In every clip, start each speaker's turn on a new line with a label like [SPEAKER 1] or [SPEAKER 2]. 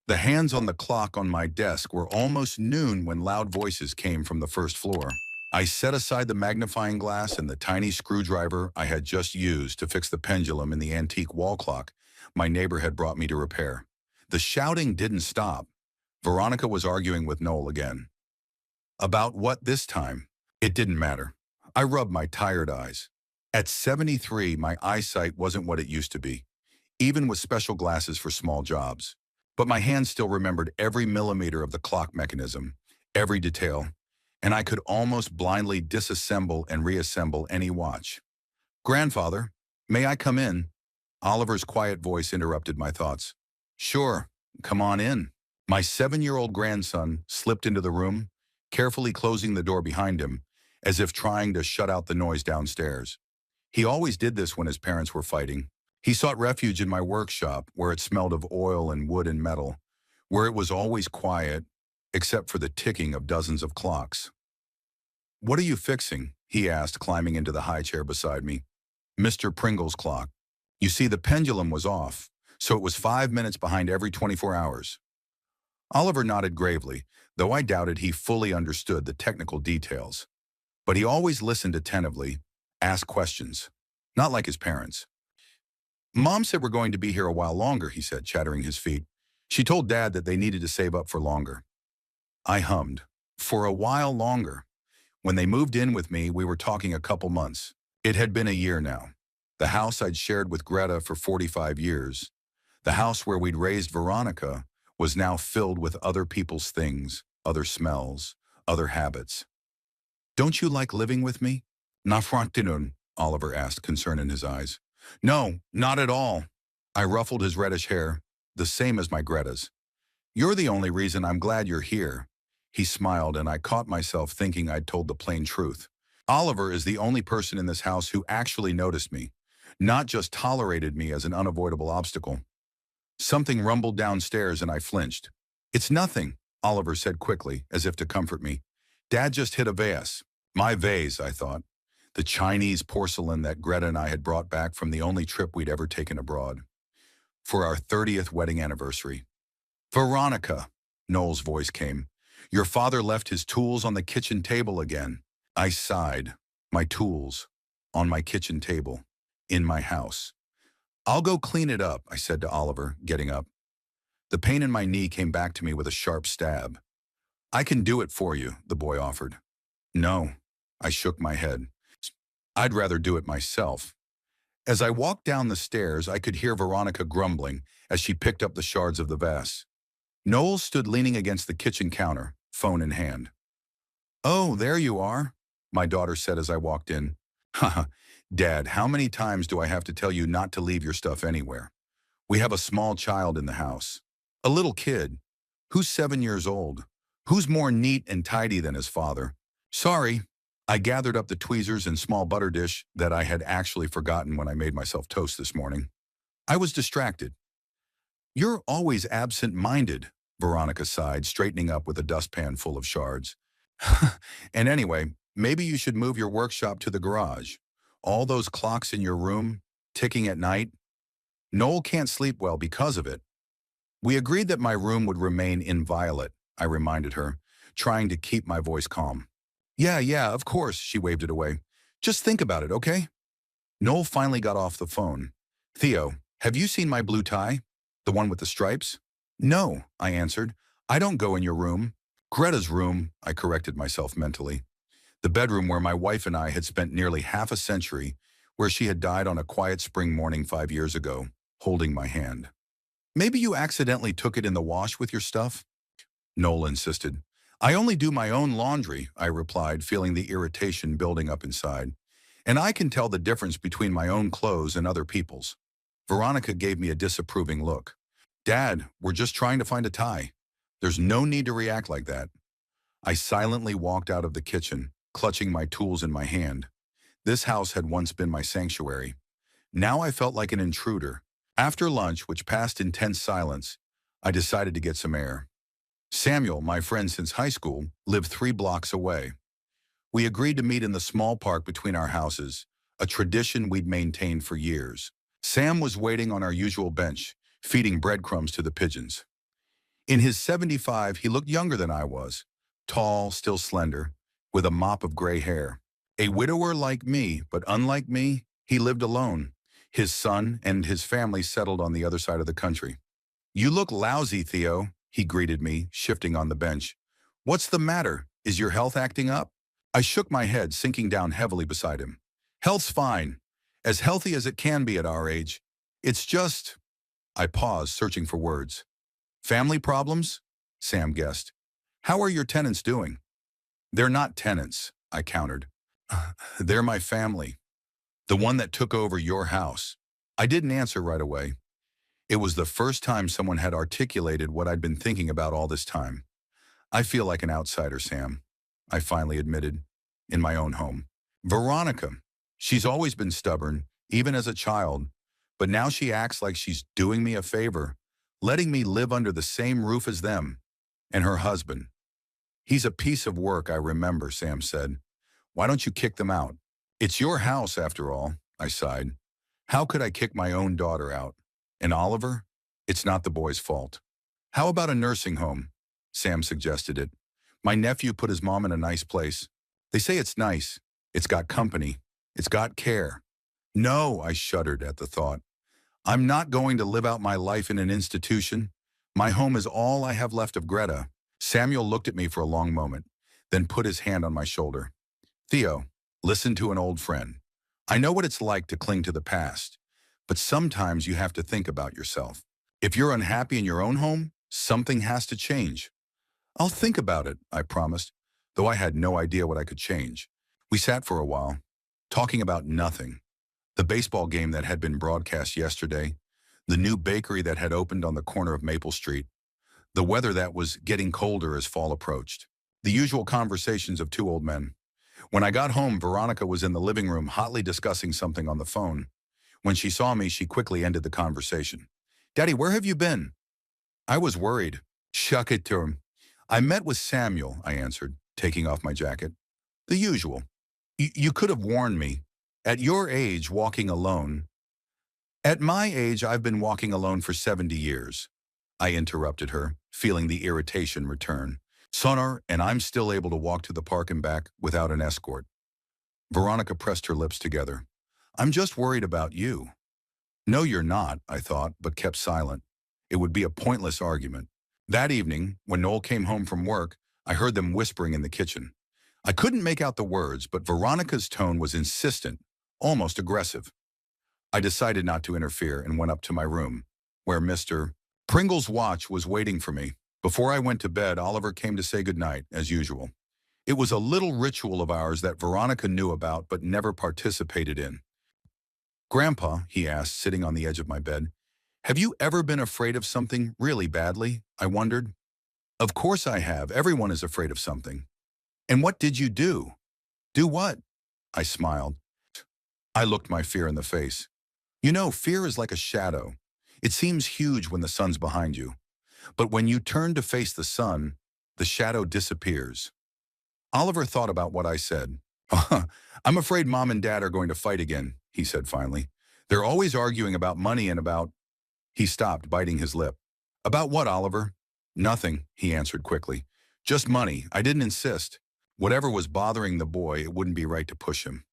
[SPEAKER 1] The hands on the clock on my desk were almost noon when loud voices came from the first floor. I set aside the magnifying glass and the tiny screwdriver I had just used to fix the pendulum in the antique wall clock my neighbor had brought me to repair. The shouting didn't stop. Veronica was arguing with Noel again. About what this time? It didn't matter. I rubbed my tired eyes. At 73, my eyesight wasn't what it used to be, even with special glasses for small jobs. But my hand still remembered every millimeter of the clock mechanism, every detail, and I could almost blindly disassemble and reassemble any watch. "Grandfather, may I come in?" Oliver's quiet voice interrupted my thoughts. "Sure, come on in." My 7-year-old grandson slipped into the room, carefully closing the door behind him, as if trying to shut out the noise downstairs. He always did this when his parents were fighting. He sought refuge in my workshop, where it smelled of oil and wood and metal, where it was always quiet, except for the ticking of dozens of clocks. "What are you fixing?" he asked, climbing into the high chair beside me. "Mr. Pringle's clock. You see, the pendulum was off, so it was 5 minutes behind every 24 hours. Oliver nodded gravely, though I doubted he fully understood the technical details. But he always listened attentively, asked questions. Not like his parents. "Mom said we're going to be here a while longer," he said, chattering his feet. "She told Dad that they needed to save up for longer." I hummed. For a while longer. When they moved in with me, we were talking a couple months. It had been a year now. The house I'd shared with Greta for 45 years, the house where we'd raised Veronica, was now filled with other people's things, other smells, other habits. "Don't you like living with me?" "Na frontinun," Oliver asked, concern in his eyes. "No, not at all." I ruffled his reddish hair, the same as my Greta's. "You're the only reason I'm glad you're here." He smiled, and I caught myself thinking I'd told the plain truth. Oliver is the only person in this house who actually noticed me, not just tolerated me as an unavoidable obstacle. Something rumbled downstairs and I flinched. "It's nothing," Oliver said quickly, as if to comfort me. "Dad just hit a vase." My vase, I thought. The Chinese porcelain that Greta and I had brought back from the only trip we'd ever taken abroad. For our 30th wedding anniversary. "Veronica," Noel's voice came. "Your father left his tools on the kitchen table again." I sighed. My tools. On my kitchen table. In my house. "I'll go clean it up," I said to Oliver, getting up. The pain in my knee came back to me with a sharp stab. "I can do it for you," the boy offered. "No." I shook my head. "I'd rather do it myself." As I walked down the stairs, I could hear Veronica grumbling as she picked up the shards of the vase. Noel stood leaning against the kitchen counter, phone in hand. "Oh, there you are," my daughter said as I walked in. "Haha, Dad, how many times do I have to tell you not to leave your stuff anywhere? We have a small child in the house. A little kid. Who's 7 years old? Who's more neat and tidy than his father? Sorry." I gathered up the tweezers and small butter dish that I had actually forgotten when I made myself toast this morning. I was distracted. "You're always absent-minded," Veronica sighed, straightening up with a dustpan full of shards. "And anyway, maybe you should move your workshop to the garage. All those clocks in your room, ticking at night. Noel can't sleep well because of it." We agreed that my room would remain inviolate, I reminded her, trying to keep my voice calm. Yeah, of course," she waved it away. "Just think about it, okay?" Noel finally got off the phone. "Theo, have you seen my blue tie? The one with the stripes?" "No," I answered. "I don't go in your room." "Greta's room," I corrected myself mentally. The bedroom where my wife and I had spent nearly half a century, where she had died on a quiet spring morning 5 years ago, holding my hand. "Maybe you accidentally took it in the wash with your stuff?" Noel insisted. "I only do my own laundry," I replied, feeling the irritation building up inside. "And I can tell the difference between my own clothes and other people's." Veronica gave me a disapproving look. "Dad, we're just trying to find a tie. There's no need to react like that." I silently walked out of the kitchen, clutching my tools in my hand. This house had once been my sanctuary. Now I felt like an intruder. After lunch, which passed in tense silence, I decided to get some air. Samuel, my friend since high school, lived 3 blocks away. We agreed to meet in the small park between our houses, a tradition we'd maintained for years. Sam was waiting on our usual bench, feeding breadcrumbs to the pigeons. In his 75, he looked younger than I was, tall, still slender, with a mop of gray hair. A widower like me, but unlike me, he lived alone. His son and his family settled on the other side of the country. "You look lousy, Theo," he greeted me, shifting on the bench. "What's the matter? Is your health acting up?" I shook my head, sinking down heavily beside him. "Health's fine. As healthy as it can be at our age. It's just—" I paused, searching for words. "Family problems?" Sam guessed. "How are your tenants doing?" "They're not tenants," I countered. "They're my family. The one that took over your house." I didn't answer right away. It was the first time someone had articulated what I'd been thinking about all this time. "I feel like an outsider, Sam," I finally admitted, "in my own home. Veronica, she's always been stubborn, even as a child, but now she acts like she's doing me a favor, letting me live under the same roof as them. And her husband. He's a piece of work, I remember," Sam said. "Why don't you kick them out?" "It's your house, after all," I sighed. "How could I kick my own daughter out? And Oliver? It's not the boy's fault." "How about a nursing home?" Sam suggested it. "My nephew put his mom in a nice place. They say it's nice. It's got company. It's got care." "No," I shuddered at the thought. "I'm not going to live out my life in an institution. My home is all I have left of Greta." Samuel looked at me for a long moment, then put his hand on my shoulder. "Theo, listen to an old friend. I know what it's like to cling to the past, but sometimes you have to think about yourself. If you're unhappy in your own home, something has to change." "I'll think about it," I promised, though I had no idea what I could change. We sat for a while, talking about nothing. The baseball game that had been broadcast yesterday, the new bakery that had opened on the corner of Maple Street, the weather that was getting colder as fall approached. The usual conversations of two old men. When I got home, Veronica was in the living room hotly discussing something on the phone. When she saw me, she quickly ended the conversation. "Daddy, where have you been?" I was worried. "Shuck it to him. I met with Samuel," I answered, taking off my jacket. "The usual. You could have warned me. At your age, walking alone—" "At my age, I've been walking alone for 70 years. I interrupted her, feeling the irritation return. "Sonar, and I'm still able to walk to the park and back without an escort." Veronica pressed her lips together. "I'm just worried about you." "No, you're not," I thought, but kept silent. It would be a pointless argument. That evening, when Noel came home from work, I heard them whispering in the kitchen. I couldn't make out the words, but Veronica's tone was insistent, almost aggressive. I decided not to interfere and went up to my room, where Mr. Pringle's watch was waiting for me. Before I went to bed, Oliver came to say goodnight, as usual. It was a little ritual of ours that Veronica knew about but never participated in. "Grandpa," he asked, sitting on the edge of my bed, "have you ever been afraid of something really badly?" I wondered. "Of course I have. Everyone is afraid of something." "And what did you do?" "Do what?" I smiled. I looked my fear in the face. "You know, fear is like a shadow. It seems huge when the sun's behind you. But when you turn to face the sun, the shadow disappears." Oliver thought about what I said. "I'm afraid Mom and Dad are going to fight again," he said finally. "They're always arguing about money and about—" He stopped, biting his lip. "About what, Oliver?" "Nothing," he answered quickly. "Just money. I didn't insist. Whatever was bothering the boy, it wouldn't be right to push him."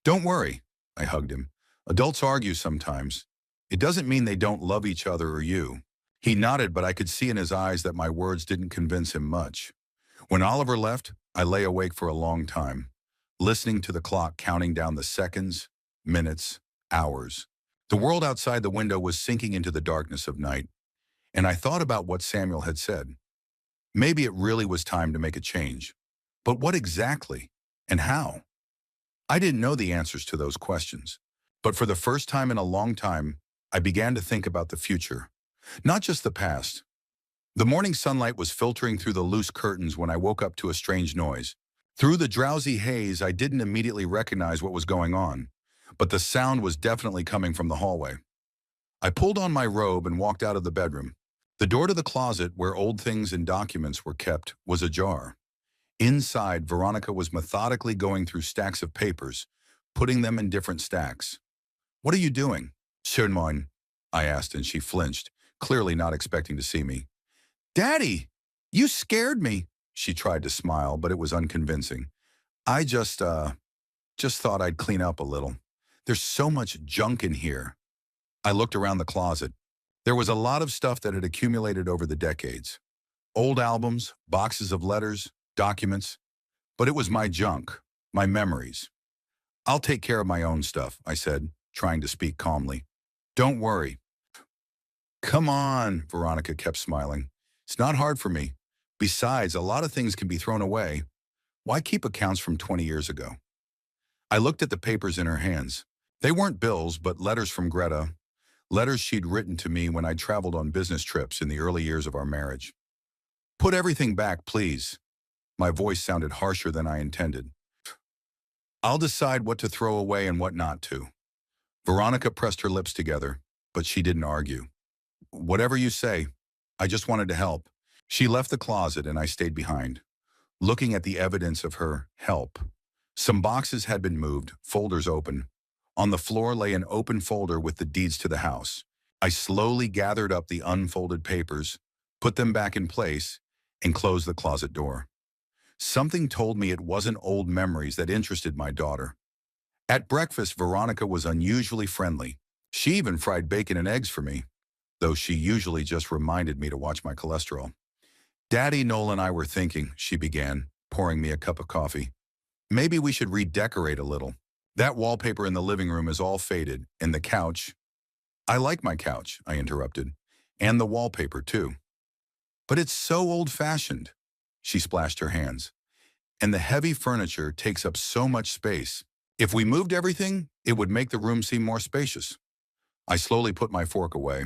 [SPEAKER 1] "Don't worry," I hugged him. "Adults argue sometimes. It doesn't mean they don't love each other or you." He nodded, but I could see in his eyes that my words didn't convince him much. When Oliver left, I lay awake for a long time, listening to the clock counting down the seconds, minutes, hours. The world outside the window was sinking into the darkness of night, and I thought about what Samuel had said. Maybe it really was time to make a change. But what exactly? And how? I didn't know the answers to those questions. But for the first time in a long time, I began to think about the future. Not just the past. The morning sunlight was filtering through the loose curtains when I woke up to a strange noise. Through the drowsy haze, I didn't immediately recognize what was going on, but the sound was definitely coming from the hallway. I pulled on my robe and walked out of the bedroom. The door to the closet, where old things and documents were kept, was ajar. Inside, Veronica was methodically going through stacks of papers, putting them in different stacks. "What are you doing?" "Schön moin," I asked, and she flinched, clearly not expecting to see me. Daddy, you scared me. She tried to smile, but it was unconvincing. I just thought I'd clean up a little. There's so much junk in here. I looked around the closet. There was a lot of stuff that had accumulated over the decades. Old albums, boxes of letters, documents. But it was my junk, my memories. I'll take care of my own stuff, I said, trying to speak calmly. Don't worry. Come on, Veronica kept smiling. It's not hard for me. Besides, a lot of things can be thrown away. Why keep accounts from 20 years ago? I looked at the papers in her hands. They weren't bills, but letters from Greta, letters she'd written to me when I traveled on business trips in the early years of our marriage. Put everything back, please. My voice sounded harsher than I intended. I'll decide what to throw away and what not to. Veronica pressed her lips together, but she didn't argue. Whatever you say, I just wanted to help. She left the closet and I stayed behind, looking at the evidence of her help. Some boxes had been moved, folders open. On the floor lay an open folder with the deeds to the house. I slowly gathered up the unfolded papers, put them back in place, and closed the closet door. Something told me it wasn't old memories that interested my daughter. At breakfast, Veronica was unusually friendly. She even fried bacon and eggs for me, though she usually just reminded me to watch my cholesterol. Daddy, Noel, and I were thinking, she began, pouring me a cup of coffee. Maybe we should redecorate a little. That wallpaper in the living room is all faded, and the couch. I like my couch, I interrupted, and the wallpaper too. But it's so old-fashioned. She splashed her hands. And the heavy furniture takes up so much space. If we moved everything, it would make the room seem more spacious. I slowly put my fork away.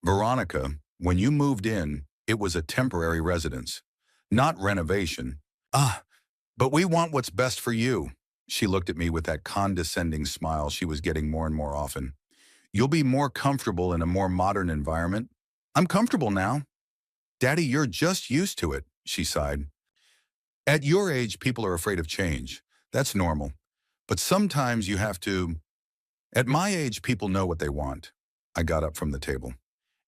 [SPEAKER 1] Veronica, when you moved in, it was a temporary residence, not renovation. But we want what's best for you. She looked at me with that condescending smile she was getting more and more often. You'll be more comfortable in a more modern environment. I'm comfortable now. Daddy, you're just used to it, she sighed. At your age, people are afraid of change. That's normal. But sometimes you have to. At my age, people know what they want. I got up from the table.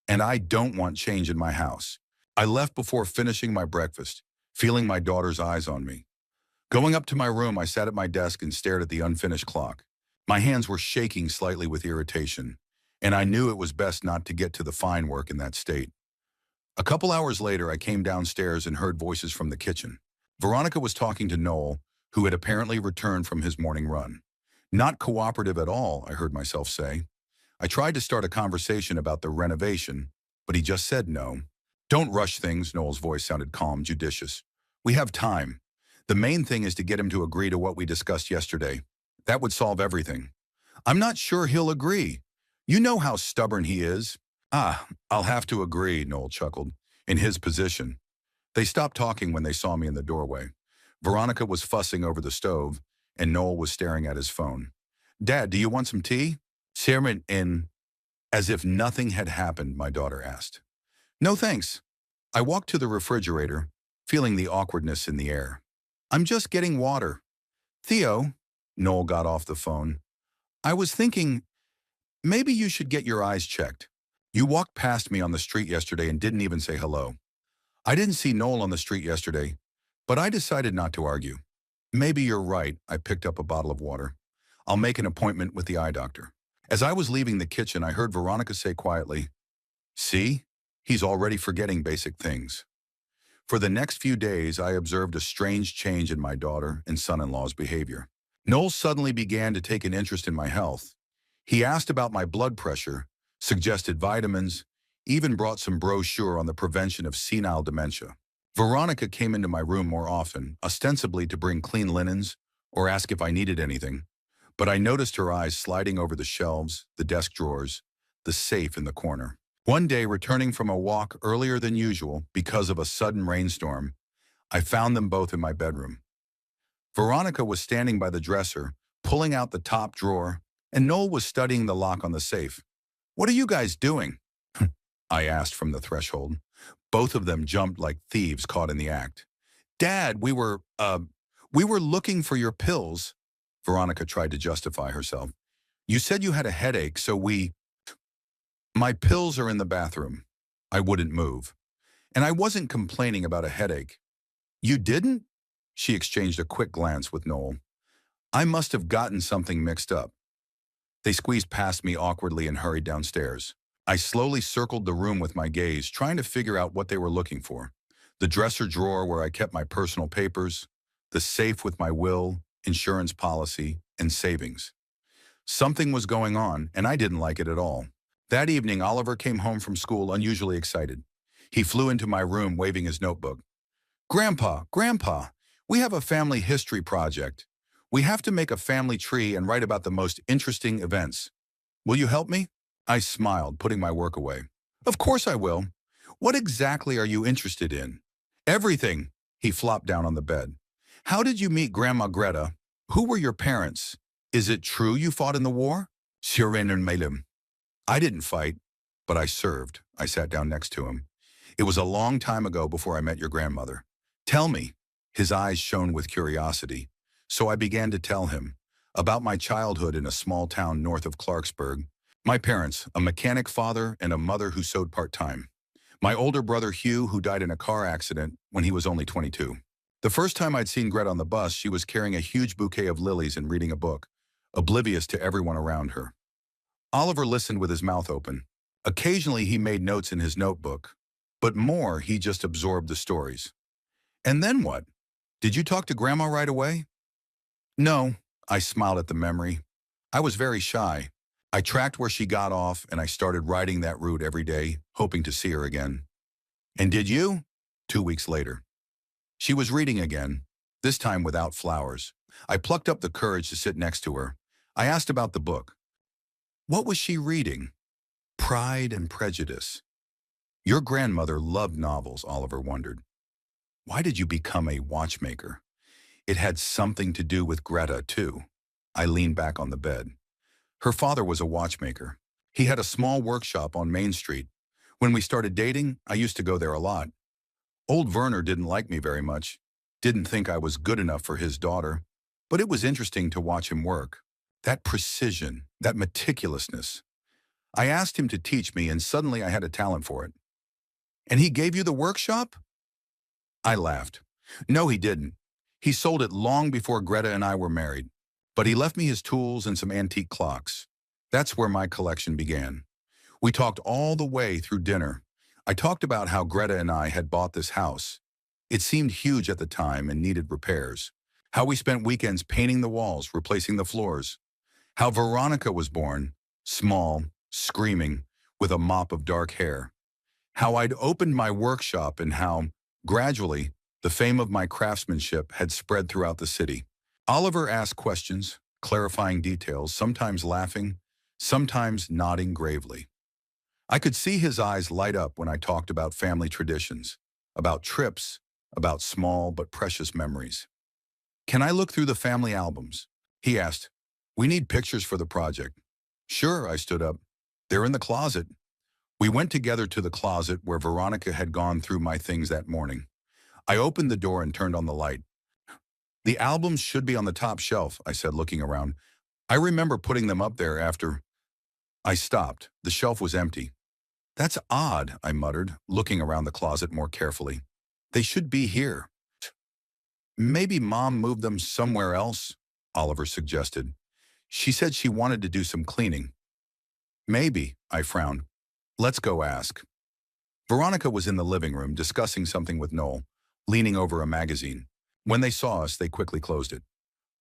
[SPEAKER 1] And I don't want change in my house. I left before finishing my breakfast, feeling my daughter's eyes on me. Going up to my room, I sat at my desk and stared at the unfinished clock. My hands were shaking slightly with irritation, and I knew it was best not to get to the fine work in that state. A couple hours later, I came downstairs and heard voices from the kitchen. Veronica was talking to Noel, who had apparently returned from his morning run. Not cooperative at all, I heard myself say. I tried to start a conversation about the renovation, but he just said no. Don't rush things, Noel's voice sounded calm, judicious. We have time. The main thing is to get him to agree to what we discussed yesterday. That would solve everything. I'm not sure he'll agree. You know how stubborn he is. I'll have to agree, Noel chuckled. In his position. They stopped talking when they saw me in the doorway. Veronica was fussing over the stove, and Noel was staring at his phone. Dad, do you want some tea? Sermon in. As if nothing had happened, my daughter asked. No thanks. I walked to the refrigerator, feeling the awkwardness in the air. I'm just getting water. Theo, Noel got off the phone. I was thinking, maybe you should get your eyes checked. You walked past me on the street yesterday and didn't even say hello. I didn't see Noel on the street yesterday, but I decided not to argue. Maybe you're right, I picked up a bottle of water. I'll make an appointment with the eye doctor. As I was leaving the kitchen, I heard Veronica say quietly, See? He's already forgetting basic things. For the next few days, I observed a strange change in my daughter and son-in-law's behavior. Noel suddenly began to take an interest in my health. He asked about my blood pressure, suggested vitamins, even brought some brochure on the prevention of senile dementia. Veronica came into my room more often, ostensibly to bring clean linens or ask if I needed anything. But I noticed her eyes sliding over the shelves, the desk drawers, the safe in the corner. One day, returning from a walk earlier than usual because of a sudden rainstorm, I found them both in my bedroom. Veronica was standing by the dresser, pulling out the top drawer, and Noel was studying the lock on the safe. What are you guys doing? I asked from the threshold. Both of them jumped like thieves caught in the act. Dad, we were looking for your pills. Veronica tried to justify herself. You said you had a headache, so we... My pills are in the bathroom. I wouldn't move. And I wasn't complaining about a headache. You didn't? She exchanged a quick glance with Noel. I must have gotten something mixed up. They squeezed past me awkwardly and hurried downstairs. I slowly circled the room with my gaze, trying to figure out what they were looking for. The dresser drawer where I kept my personal papers, the safe with my will, insurance policy, and savings. Something was going on, and I didn't like it at all. That evening, Oliver came home from school unusually excited. He flew into my room waving his notebook. Grandpa, we have a family history project. We have to make a family tree and write about the most interesting events. Will you help me? I smiled, putting my work away. Of course I will. What exactly are you interested in? Everything. He flopped down on the bed. How did you meet Grandma Greta? Who were your parents? Is it true you fought in the war? Melim. I didn't fight, but I served. I sat down next to him. It was a long time ago before I met your grandmother. Tell me. His eyes shone with curiosity. So I began to tell him about my childhood in a small town north of Clarksburg. My parents, a mechanic father and a mother who sewed part-time. My older brother Hugh, who died in a car accident when he was only 22. The first time I'd seen Greta on the bus, she was carrying a huge bouquet of lilies and reading a book, oblivious to everyone around her. Oliver listened with his mouth open. Occasionally he made notes in his notebook, but more he just absorbed the stories. And then what? Did you talk to Grandma right away? No, I smiled at the memory. I was very shy. I tracked where she got off and I started riding that route every day, hoping to see her again. And did you? 2 weeks later. She was reading again, this time without flowers. I plucked up the courage to sit next to her. I asked about the book. What was she reading? Pride and Prejudice. Your grandmother loved novels, Oliver wondered. Why did you become a watchmaker? It had something to do with Greta, too. I leaned back on the bed. Her father was a watchmaker. He had a small workshop on Main Street. When we started dating, I used to go there a lot. Old Werner didn't like me very much, didn't think I was good enough for his daughter, but it was interesting to watch him work. That precision, that meticulousness. I asked him to teach me and suddenly I had a talent for it. And he gave you the workshop? I laughed. No, he didn't. He sold it long before Greta and I were married, but he left me his tools and some antique clocks. That's where my collection began. We talked all the way through dinner. I talked about how Greta and I had bought this house. It seemed huge at the time and needed repairs. How we spent weekends painting the walls, replacing the floors. How Veronica was born, small, screaming, with a mop of dark hair. How I'd opened my workshop and how, gradually, the fame of my craftsmanship had spread throughout the city. Oliver asked questions, clarifying details, sometimes laughing, sometimes nodding gravely. I could see his eyes light up when I talked about family traditions, about trips, about small but precious memories. Can I look through the family albums? He asked. We need pictures for the project. Sure, I stood up. They're in the closet. We went together to the closet where Veronica had gone through my things that morning. I opened the door and turned on the light. The albums should be on the top shelf, I said, looking around. I remember putting them up there after. I stopped. The shelf was empty. That's odd, I muttered, looking around the closet more carefully. They should be here. Maybe Mom moved them somewhere else, Oliver suggested. She said she wanted to do some cleaning. Maybe, I frowned. Let's go ask. Veronica was in the living room discussing something with Noel, leaning over a magazine. When they saw us, they quickly closed it.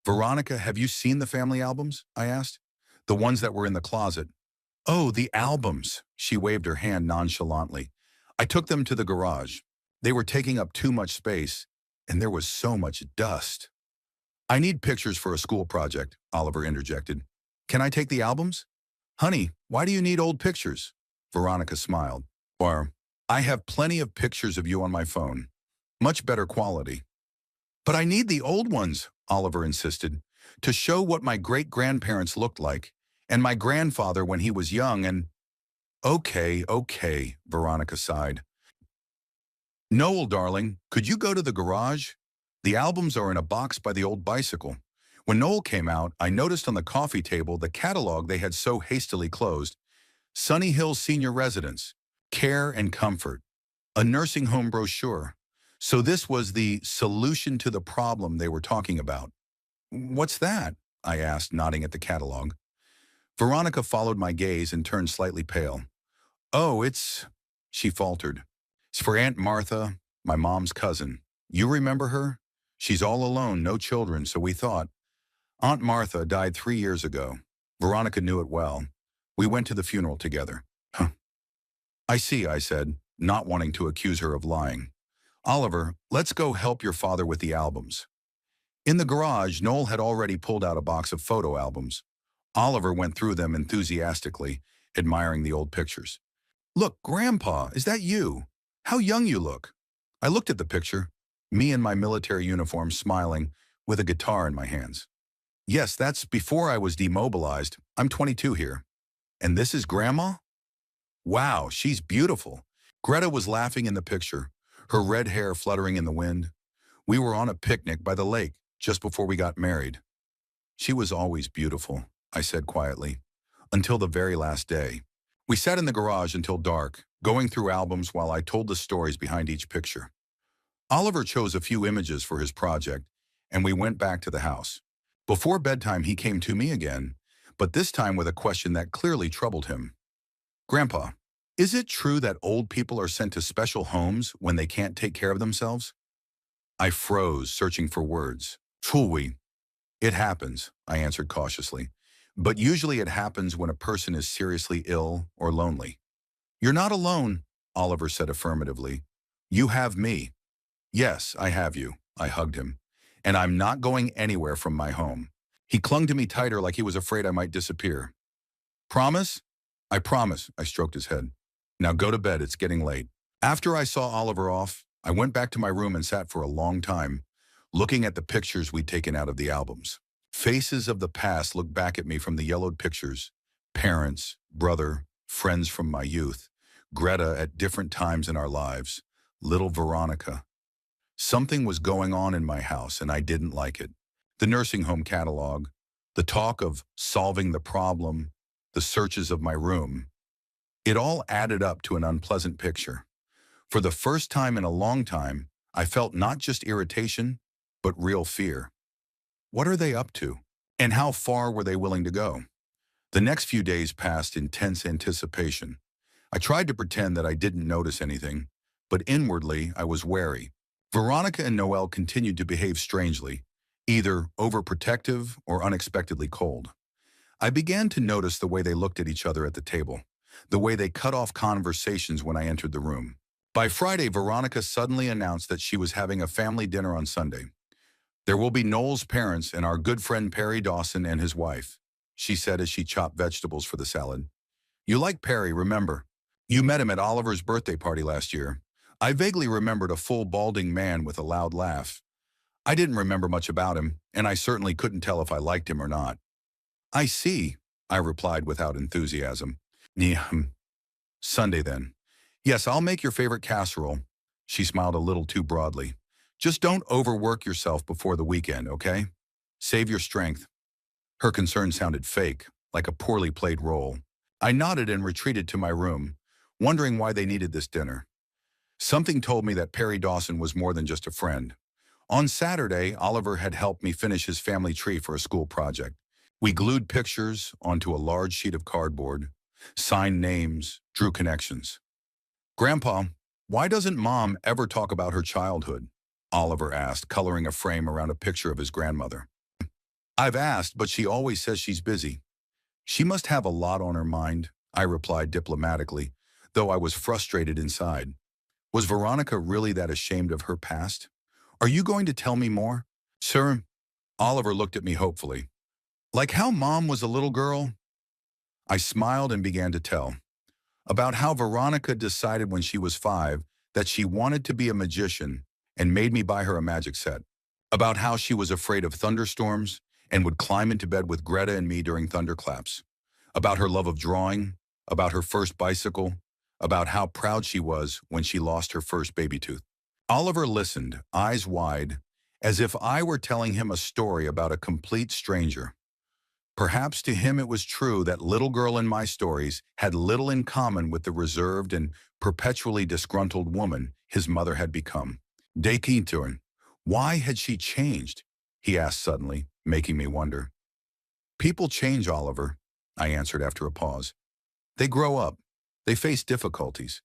[SPEAKER 1] Veronica, have you seen the family albums? I asked. The ones that were in the closet. Oh, the albums. She waved her hand nonchalantly. I took them to the garage. They were taking up too much space, and there was so much dust. I need pictures for a school project, Oliver interjected. Can I take the albums? Honey, why do you need old pictures? Veronica smiled. Or, I have plenty of pictures of you on my phone. Much better quality. But I need the old ones, Oliver insisted, to show what my great-grandparents looked like, and my grandfather when he was young and… Okay, Veronica sighed. Noel, darling, could you go to the garage? The albums are in a box by the old bicycle. When Noel came out, I noticed on the coffee table the catalog they had so hastily closed. Sunny Hill Senior Residence. Care and Comfort. A nursing home brochure. So this was the solution to the problem they were talking about. What's that? I asked, nodding at the catalog. Veronica followed my gaze and turned slightly pale. Oh, she faltered. It's for Aunt Martha, my mom's cousin. You remember her? She's all alone, no children, so we thought. Aunt Martha died 3 years ago. Veronica knew it well. We went to the funeral together. Huh. I see, I said, not wanting to accuse her of lying. Oliver, let's go help your father with the albums. In the garage, Noel had already pulled out a box of photo albums. Oliver went through them enthusiastically, admiring the old pictures. Look, Grandpa, is that you? How young you look. I looked at the picture, me in my military uniform smiling, with a guitar in my hands. Yes, that's before I was demobilized. I'm 22 here. And this is Grandma? Wow, she's beautiful. Greta was laughing in the picture, her red hair fluttering in the wind. We were on a picnic by the lake just before we got married. She was always beautiful, I said quietly, until the very last day. We sat in the garage until dark, going through albums while I told the stories behind each picture. Oliver chose a few images for his project, and we went back to the house. Before bedtime, he came to me again, but this time with a question that clearly troubled him. Grandpa, is it true that old people are sent to special homes when they can't take care of themselves? I froze, searching for words. Truly, it happens, I answered cautiously. But usually it happens when a person is seriously ill or lonely. You're not alone, Oliver said affirmatively. You have me. Yes, I have you, I hugged him. And I'm not going anywhere from my home. He clung to me tighter like he was afraid I might disappear. Promise? I promise, I stroked his head. Now go to bed, it's getting late. After I saw Oliver off, I went back to my room and sat for a long time, looking at the pictures we'd taken out of the albums. Faces of the past looked back at me from the yellowed pictures. Parents, brother, friends from my youth. Greta at different times in our lives. Little Veronica. Something was going on in my house and I didn't like it. The nursing home catalog, the talk of solving the problem, the searches of my room. It all added up to an unpleasant picture. For the first time in a long time, I felt not just irritation, but real fear. What are they up to? And how far were they willing to go? The next few days passed in tense anticipation. I tried to pretend that I didn't notice anything, but inwardly I was wary. Veronica and Noel continued to behave strangely, either overprotective or unexpectedly cold. I began to notice the way they looked at each other at the table, the way they cut off conversations when I entered the room. By Friday, Veronica suddenly announced that she was having a family dinner on Sunday. There will be Noel's parents and our good friend Perry Dawson and his wife, she said as she chopped vegetables for the salad. You like Perry, remember? You met him at Oliver's birthday party last year. I vaguely remembered a full balding man with a loud laugh. I didn't remember much about him, and I certainly couldn't tell if I liked him or not. I see, I replied without enthusiasm. Yeah, Sunday then. Yes, I'll make your favorite casserole. She smiled a little too broadly. Just don't overwork yourself before the weekend, okay? Save your strength. Her concern sounded fake, like a poorly played role. I nodded and retreated to my room, wondering why they needed this dinner. Something told me that Perry Dawson was more than just a friend. On Saturday, Oliver had helped me finish his family tree for a school project. We glued pictures onto a large sheet of cardboard, signed names, drew connections. Grandpa, why doesn't Mom ever talk about her childhood? Oliver asked, coloring a frame around a picture of his grandmother. I've asked, but she always says she's busy. She must have a lot on her mind, I replied diplomatically, though I was frustrated inside. Was Veronica really that ashamed of her past? Are you going to tell me more? Sir, Oliver looked at me hopefully. Like how Mom was a little girl? I smiled and began to tell. About how Veronica decided when she was 5 that she wanted to be a magician and made me buy her a magic set. About how she was afraid of thunderstorms and would climb into bed with Greta and me during thunderclaps. About her love of drawing, about her first bicycle, about how proud she was when she lost her first baby tooth. Oliver listened, eyes wide, as if I were telling him a story about a complete stranger. Perhaps to him it was true that little girl in my stories had little in common with the reserved and perpetually disgruntled woman his mother had become. Dekinturn. Why had she changed? He asked suddenly, making me wonder. People change, Oliver, I answered after a pause. They grow up. They face difficulties.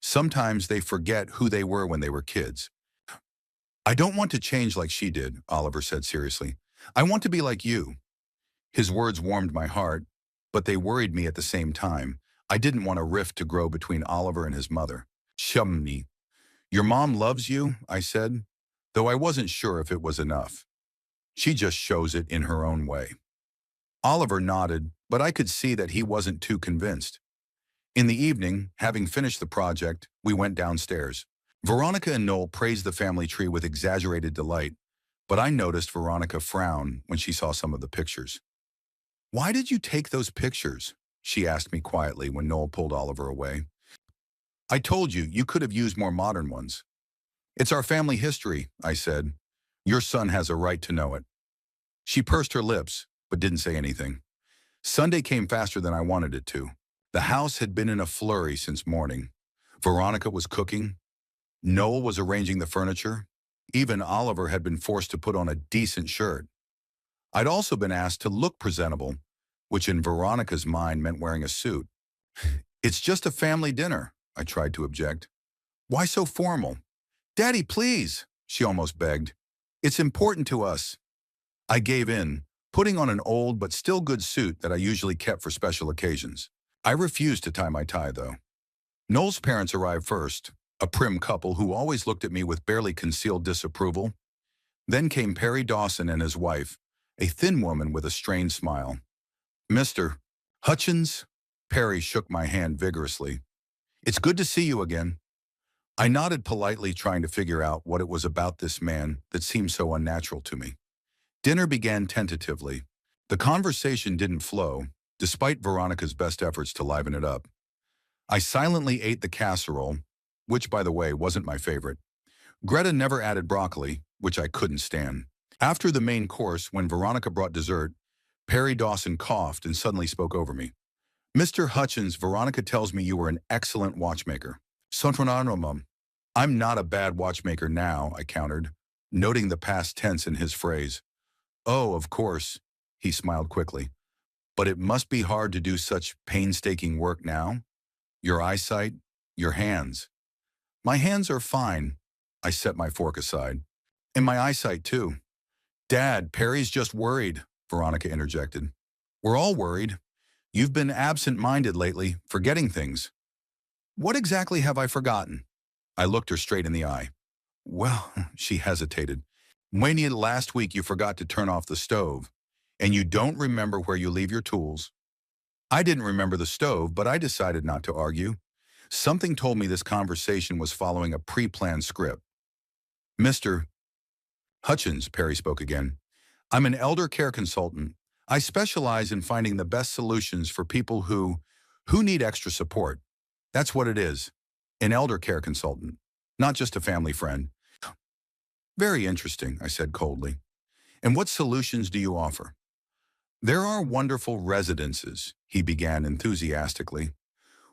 [SPEAKER 1] Sometimes they forget who they were when they were kids. I don't want to change like she did, Oliver said seriously. I want to be like you. His words warmed my heart, but they worried me at the same time. I didn't want a rift to grow between Oliver and his mother. Shumni. Your mom loves you, I said, though I wasn't sure if it was enough. She just shows it in her own way. Oliver nodded, but I could see that he wasn't too convinced. In the evening, having finished the project, we went downstairs. Veronica and Noel praised the family tree with exaggerated delight, but I noticed Veronica frown when she saw some of the pictures. Why did you take those pictures? She asked me quietly when Noel pulled Oliver away. I told you, you could have used more modern ones. It's our family history, I said. Your son has a right to know it. She pursed her lips, but didn't say anything. Sunday came faster than I wanted it to. The house had been in a flurry since morning. Veronica was cooking. Noel was arranging the furniture. Even Oliver had been forced to put on a decent shirt. I'd also been asked to look presentable, which in Veronica's mind meant wearing a suit. It's just a family dinner, I tried to object. Why so formal? Daddy, please, she almost begged. It's important to us. I gave in, putting on an old but still good suit that I usually kept for special occasions. I refused to tie my tie, though. Noel's parents arrived first, a prim couple who always looked at me with barely concealed disapproval. Then came Perry Dawson and his wife, a thin woman with a strained smile. Mr. Hutchins? Perry shook my hand vigorously. It's good to see you again. I nodded politely, trying to figure out what it was about this man that seemed so unnatural to me. Dinner began tentatively. The conversation didn't flow, despite Veronica's best efforts to liven it up. I silently ate the casserole, which, by the way, wasn't my favorite. Greta never added broccoli, which I couldn't stand. After the main course, when Veronica brought dessert, Perry Dawson coughed and suddenly spoke over me. Mr. Hutchins, Veronica tells me you were an excellent watchmaker. Sontronanomum. I'm not a bad watchmaker now, I countered, noting the past tense in his phrase. Oh, of course, he smiled quickly. But it must be hard to do such painstaking work now. Your eyesight, your hands. My hands are fine. I set my fork aside. And my eyesight, too. Dad, Perry's just worried, Veronica interjected. We're all worried. You've been absent-minded lately, forgetting things. What exactly have I forgotten? I looked her straight in the eye. Well, she hesitated. When last week you forgot to turn off the stove, and you don't remember where you leave your tools. I didn't remember the stove, but I decided not to argue. Something told me this conversation was following a pre-planned script. Mr. Hutchins, Perry spoke again. I'm an elder care consultant. I specialize in finding the best solutions for people who need extra support. That's what it is. An elder care consultant, not just a family friend. Very interesting, I said coldly. And what solutions do you offer? There are wonderful residences, he began enthusiastically,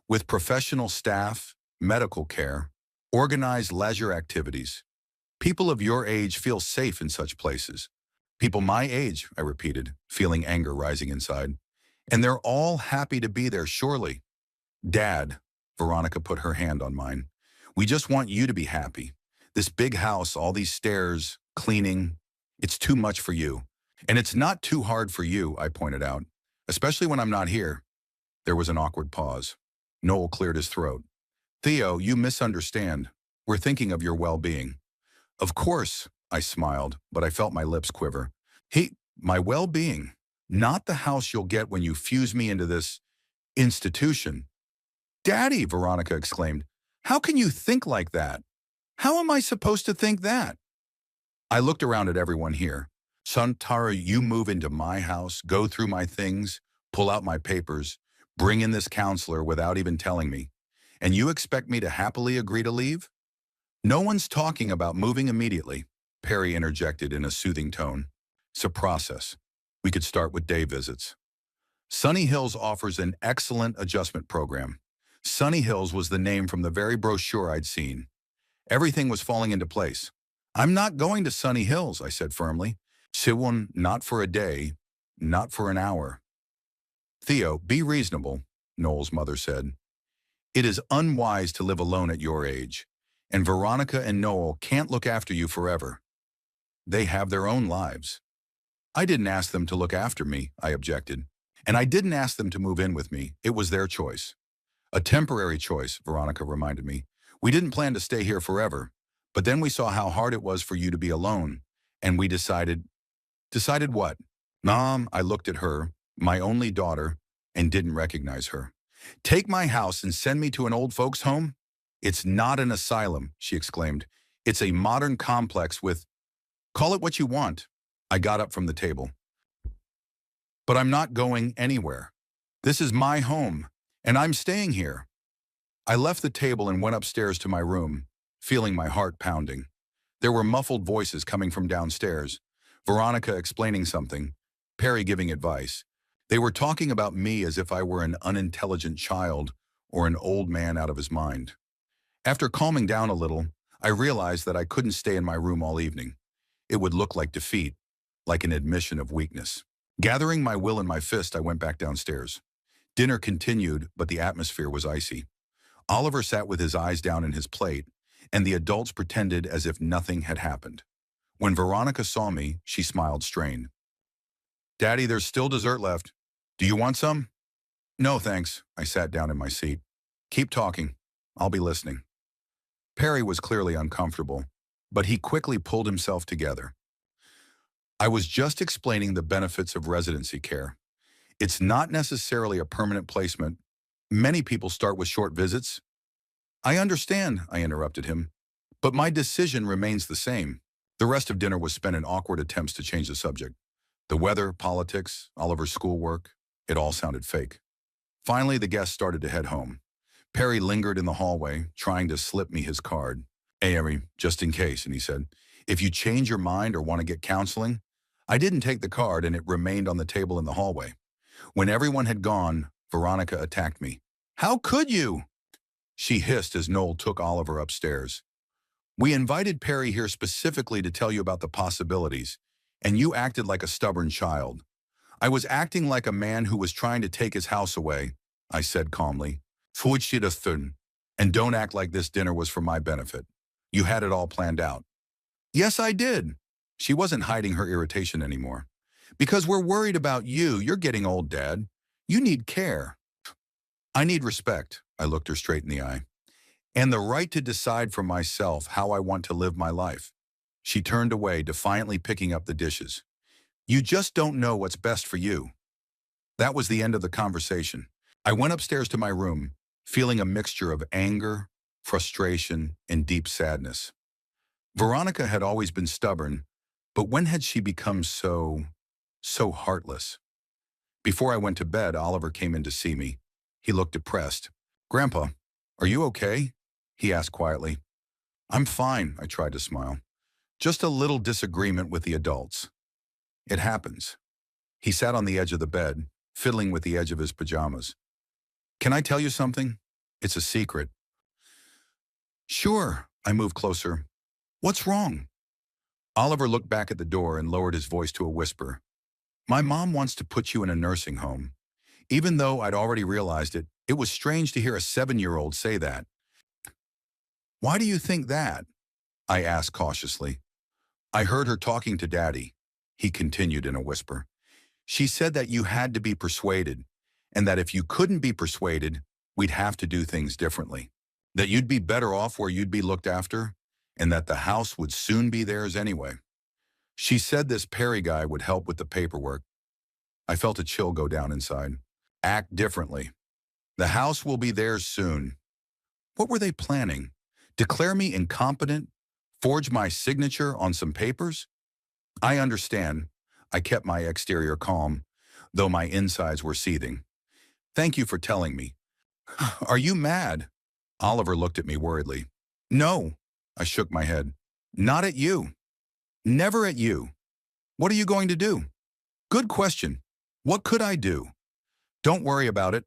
[SPEAKER 1] with professional staff, medical care, organized leisure activities. People of your age feel safe in such places. People my age, I repeated, feeling anger rising inside. And they're all happy to be there, surely. Dad, Veronica put her hand on mine. We just want you to be happy. This big house, all these stairs, cleaning, it's too much for you. And it's not too hard for you, I pointed out, especially when I'm not here. There was an awkward pause. Noel cleared his throat. Theo, you misunderstand. We're thinking of your well-being. Of course, I smiled, but I felt my lips quiver. My well-being, not the house you'll get when you fuse me into this institution. Daddy, Veronica exclaimed, how can you think like that? How am I supposed to think that? I looked around at everyone here. Santara, you move into my house, go through my things, pull out my papers, bring in this counselor without even telling me. And you expect me to happily agree to leave? No one's talking about moving immediately, Perry interjected in a soothing tone. It's a process. We could start with day visits. Sunny Hills offers an excellent adjustment program. Sunny Hills was the name from the very brochure I'd seen. Everything was falling into place. I'm not going to Sunny Hills, I said firmly. Siwon, not for a day, not for an hour. Theo, be reasonable, Noel's mother said. It is unwise to live alone at your age, and Veronica and Noel can't look after you forever. They have their own lives. I didn't ask them to look after me, I objected. And I didn't ask them to move in with me. It was their choice. A temporary choice, Veronica reminded me. We didn't plan to stay here forever, but then we saw how hard it was for you to be alone, and we decided. Decided what? Mom, I looked at her, my only daughter, and didn't recognize her. Take my house and send me to an old folks' home? It's not an asylum, she exclaimed. It's a modern complex with, call it what you want. I got up from the table. But I'm not going anywhere. This is my home, and I'm staying here. I left the table and went upstairs to my room, feeling my heart pounding. There were muffled voices coming from downstairs, Veronica explaining something, Perry giving advice. They were talking about me as if I were an unintelligent child or an old man out of his mind. After calming down a little, I realized that I couldn't stay in my room all evening. It would look like defeat, like an admission of weakness. Gathering my will in my fist, I went back downstairs. Dinner continued, but the atmosphere was icy. Oliver sat with his eyes down in his plate, and the adults pretended as if nothing had happened. When Veronica saw me, she smiled strained. Daddy, there's still dessert left. Do you want some? No, thanks. I sat down in my seat. Keep talking. I'll be listening. Perry was clearly uncomfortable, but he quickly pulled himself together. I was just explaining the benefits of residency care. It's not necessarily a permanent placement. Many people start with short visits. I understand, I interrupted him, but my decision remains the same. The rest of dinner was spent in awkward attempts to change the subject. The weather, politics, Oliver's schoolwork, it all sounded fake. Finally, the guests started to head home. Perry lingered in the hallway, trying to slip me his card. Hey, Emery, just in case, and he said, if you change your mind or want to get counseling. I didn't take the card, and it remained on the table in the hallway. When everyone had gone, Veronica attacked me. How could you? She hissed as Noel took Oliver upstairs. We invited Perry here specifically to tell you about the possibilities, and you acted like a stubborn child. I was acting like a man who was trying to take his house away, I said calmly. And don't act like this dinner was for my benefit. You had it all planned out. Yes, I did. She wasn't hiding her irritation anymore. Because we're worried about you. You're getting old, Dad. You need care. I need respect. I looked her straight in the eye. And the right to decide for myself how I want to live my life. She turned away, defiantly picking up the dishes. You just don't know what's best for you. That was the end of the conversation. I went upstairs to my room, feeling a mixture of anger, frustration, and deep sadness. Veronica had always been stubborn, but when had she become so heartless? Before I went to bed, Oliver came in to see me. He looked depressed. Grandpa, are you okay? He asked quietly. I'm fine, I tried to smile. Just a little disagreement with the adults. It happens. He sat on the edge of the bed, fiddling with the edge of his pajamas. Can I tell you something? It's a secret. Sure, I moved closer. What's wrong? Oliver looked back at the door and lowered his voice to a whisper. My mom wants to put you in a nursing home. Even though I'd already realized it, it was strange to hear a 7-year-old say that. Why do you think that? I asked cautiously. I heard her talking to Daddy, he continued in a whisper. She said that you had to be persuaded, and that if you couldn't be persuaded, we'd have to do things differently. That you'd be better off where you'd be looked after, and that the house would soon be theirs anyway. She said this Perry guy would help with the paperwork. I felt a chill go down inside. Act differently. The house will be theirs soon. What were they planning? Declare me incompetent? Forge my signature on some papers? I understand. I kept my exterior calm, though my insides were seething. Thank you for telling me. Are you mad? Oliver looked at me worriedly. No, I shook my head. Not at you. Never at you. What are you going to do? Good question. What could I do? Don't worry about it.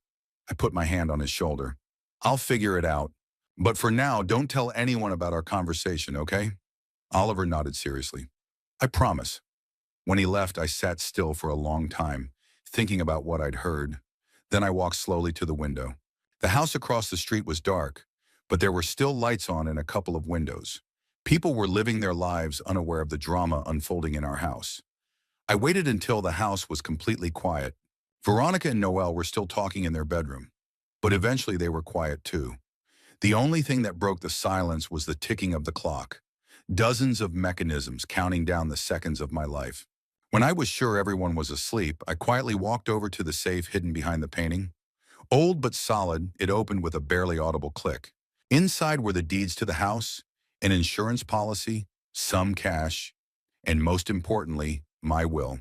[SPEAKER 1] I put my hand on his shoulder. I'll figure it out. But for now, don't tell anyone about our conversation, okay? Oliver nodded seriously. I promise. When he left, I sat still for a long time, thinking about what I'd heard. Then I walked slowly to the window. The house across the street was dark, but there were still lights on in a couple of windows. People were living their lives unaware of the drama unfolding in our house. I waited until the house was completely quiet. Veronica and Noel were still talking in their bedroom, but eventually they were quiet too. The only thing that broke the silence was the ticking of the clock. Dozens of mechanisms counting down the seconds of my life. When I was sure everyone was asleep, I quietly walked over to the safe hidden behind the painting. Old but solid, it opened with a barely audible click. Inside were the deeds to the house, an insurance policy, some cash, and most importantly, my will.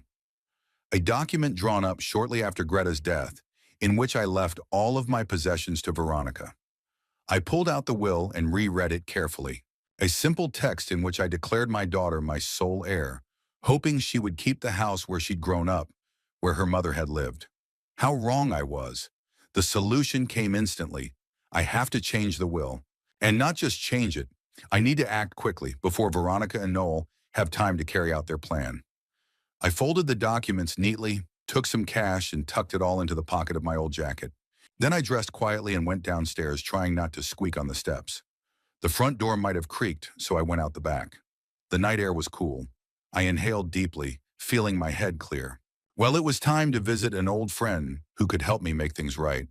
[SPEAKER 1] A document drawn up shortly after Greta's death, in which I left all of my possessions to Veronica. I pulled out the will and reread it carefully. A simple text in which I declared my daughter my sole heir, hoping she would keep the house where she'd grown up, where her mother had lived. How wrong I was. The solution came instantly. I have to change the will. And not just change it. I need to act quickly before Veronica and Noel have time to carry out their plan. I folded the documents neatly, took some cash, and tucked it all into the pocket of my old jacket. Then I dressed quietly and went downstairs, trying not to squeak on the steps. The front door might have creaked, so I went out the back. The night air was cool. I inhaled deeply, feeling my head clear. Well, it was time to visit an old friend who could help me make things right.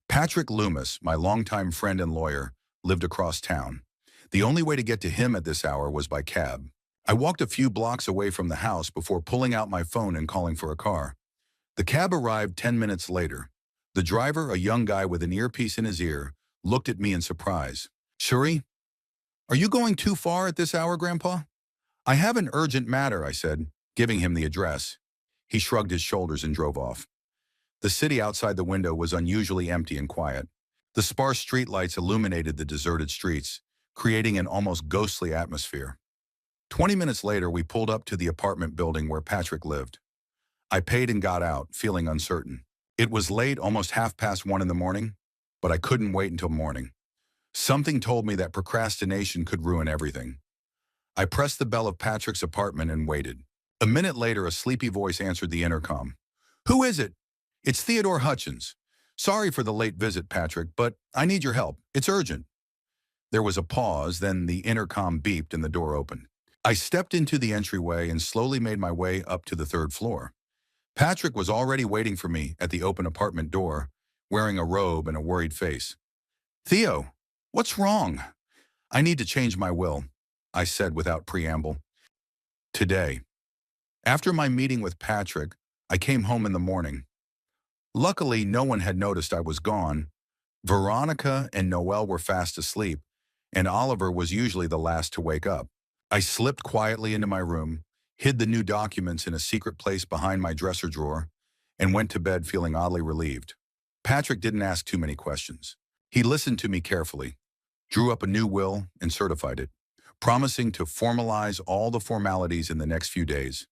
[SPEAKER 1] Patrick Loomis, my longtime friend and lawyer, lived across town. The only way to get to him at this hour was by cab. I walked a few blocks away from the house before pulling out my phone and calling for a car. The cab arrived 10 minutes later. The driver, a young guy with an earpiece in his ear, looked at me in surprise. "Shuri, are you going too far at this hour, Grandpa?" "I have an urgent matter," I said, giving him the address. He shrugged his shoulders and drove off. The city outside the window was unusually empty and quiet. The sparse streetlights illuminated the deserted streets, creating an almost ghostly atmosphere. 20 minutes later, we pulled up to the apartment building where Patrick lived. I paid and got out, feeling uncertain. It was late, almost 1:30 in the morning, but I couldn't wait until morning. Something told me that procrastination could ruin everything. I pressed the bell of Patrick's apartment and waited. A minute later, a sleepy voice answered the intercom. "Who is it?" "It's Theodore Hutchins. Sorry for the late visit, Patrick, but I need your help. It's urgent." There was a pause, then the intercom beeped and the door opened. I stepped into the entryway and slowly made my way up to the third floor. Patrick was already waiting for me at the open apartment door, wearing a robe and a worried face. "Theo, what's wrong?" "I need to change my will," I said without preamble. "Today." After my meeting with Patrick, I came home in the morning. Luckily, no one had noticed I was gone. Veronica and Noel were fast asleep, and Oliver was usually the last to wake up. I slipped quietly into my room, hid the new documents in a secret place behind my dresser drawer, and went to bed feeling oddly relieved. Patrick didn't ask too many questions. He listened to me carefully, drew up a new will, and certified it, promising to formalize all the formalities in the next few days.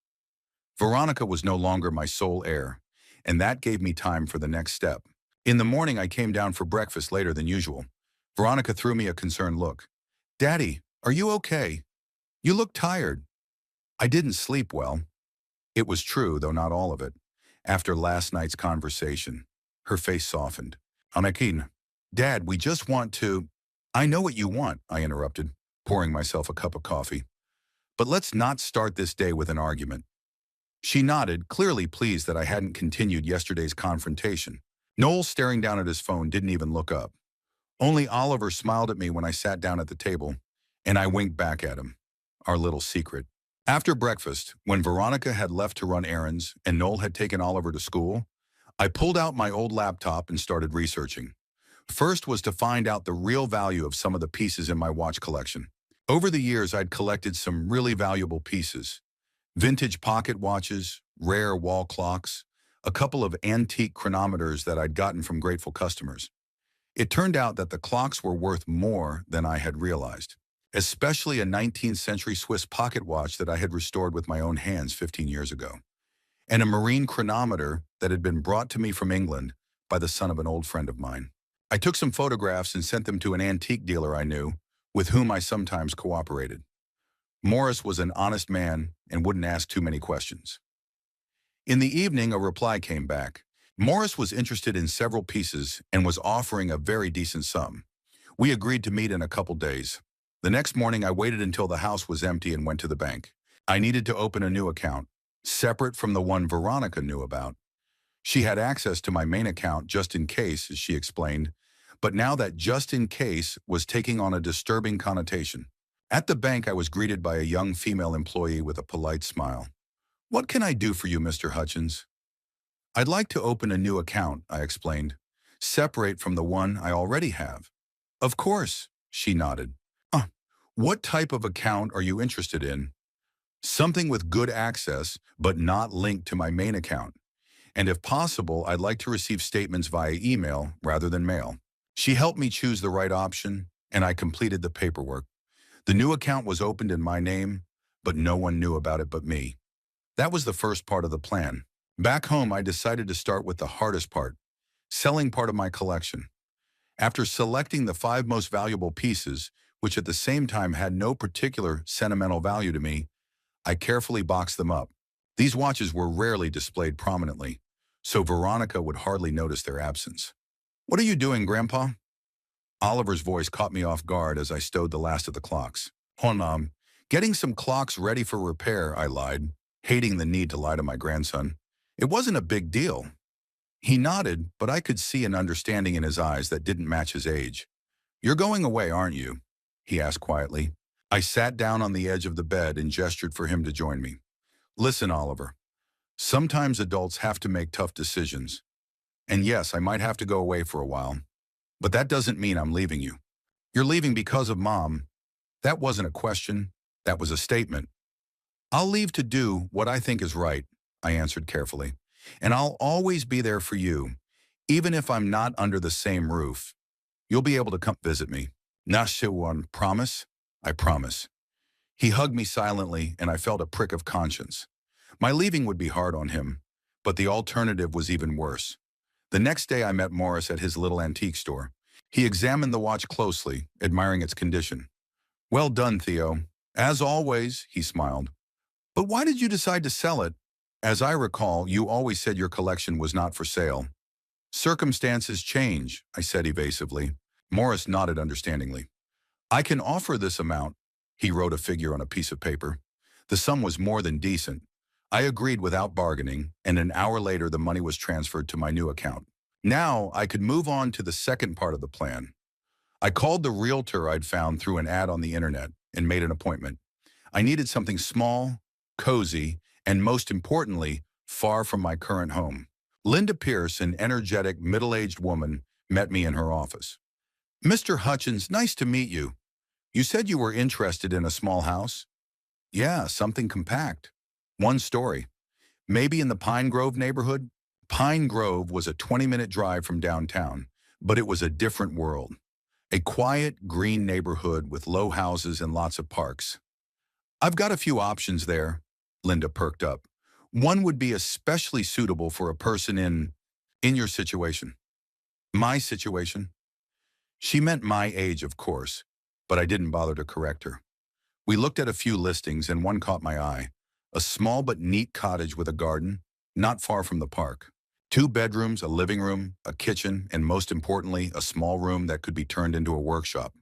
[SPEAKER 1] Veronica was no longer my sole heir, and that gave me time for the next step. In the morning, I came down for breakfast later than usual. Veronica threw me a concerned look. "Daddy, are you okay? You look tired." I didn't sleep well. It was true, though not all of it. After last night's conversation, her face softened. "Anakin, Dad, we just want to—" "I know what you want," I interrupted, pouring myself a cup of coffee. "But let's not start this day with an argument." She nodded, clearly pleased that I hadn't continued yesterday's confrontation. Noel, staring down at his phone, didn't even look up. Only Oliver smiled at me when I sat down at the table, and I winked back at him. Our little secret. After breakfast, when Veronica had left to run errands and Noel had taken Oliver to school, I pulled out my old laptop and started researching. First was to find out the real value of some of the pieces in my watch collection. Over the years, I'd collected some really valuable pieces. Vintage pocket watches, rare wall clocks, a couple of antique chronometers that I'd gotten from grateful customers. It turned out that the clocks were worth more than I had realized, especially a 19th century Swiss pocket watch that I had restored with my own hands 15 years ago, and a marine chronometer that had been brought to me from England by the son of an old friend of mine. I took some photographs and sent them to an antique dealer I knew, with whom I sometimes cooperated. Morris was an honest man and wouldn't ask too many questions. In the evening, a reply came back. Morris was interested in several pieces and was offering a very decent sum. We agreed to meet in a couple days. The next morning, I waited until the house was empty and went to the bank. I needed to open a new account, separate from the one Veronica knew about. She had access to my main account just in case, as she explained, but now that just in case was taking on a disturbing connotation. At the bank, I was greeted by a young female employee with a polite smile. "What can I do for you, Mr. Hutchins?" "I'd like to open a new account," I explained, "separate from the one I already have." "Of course," she nodded. What type of account are you interested in?" "Something with good access, but not linked to my main account. And if possible, I'd like to receive statements via email rather than mail." She helped me choose the right option, and I completed the paperwork. The new account was opened in my name, but no one knew about it but me. That was the first part of the plan. Back home, I decided to start with the hardest part, selling part of my collection. After selecting the 5 most valuable pieces, which at the same time had no particular sentimental value to me, I carefully boxed them up. These watches were rarely displayed prominently, so Veronica would hardly notice their absence. "What are you doing, Grandpa?" Oliver's voice caught me off guard as I stowed the last of the clocks. Getting some clocks ready for repair," I lied, hating the need to lie to my grandson. "It wasn't a big deal." He nodded, but I could see an understanding in his eyes that didn't match his age. "You're going away, aren't you?" he asked quietly. I sat down on the edge of the bed and gestured for him to join me. "Listen, Oliver, sometimes adults have to make tough decisions. And yes, I might have to go away for a while. But that doesn't mean I'm leaving you. You're leaving because of Mom. That wasn't a question. That was a statement." "I'll leave to do what I think is right," I answered carefully. "And I'll always be there for you, even if I'm not under the same roof. You'll be able to come visit me." "Nashiwan, promise?" "I promise." He hugged me silently, and I felt a prick of conscience. My leaving would be hard on him, but the alternative was even worse. The next day I met Morris at his little antique store. He examined the watch closely, admiring its condition. "Well done, Theo. As always," he smiled. "But why did you decide to sell it? As I recall, you always said your collection was not for sale." "Circumstances change," I said evasively. Morris nodded understandingly. "I can offer this amount." He wrote a figure on a piece of paper. The sum was more than decent. I agreed without bargaining, and an hour later the money was transferred to my new account. Now I could move on to the second part of the plan. I called the realtor I'd found through an ad on the internet and made an appointment. I needed something small, cozy, and most importantly, far from my current home. Linda Pierce, an energetic, middle-aged woman, met me in her office. "Mr. Hutchins, nice to meet you. You said you were interested in a small house?" "Yeah, something compact. One story. Maybe in the Pine Grove neighborhood?" Pine Grove was a 20-minute drive from downtown, but it was a different world. A quiet, green neighborhood with low houses and lots of parks. "I've got a few options there." Linda perked up. "One would be especially suitable for a person in your situation." "My situation?" She meant my age, of course, but I didn't bother to correct her. We looked at a few listings and one caught my eye. A small but neat cottage with a garden, not far from the park. 2 bedrooms, a living room, a kitchen, and most importantly, a small room that could be turned into a workshop.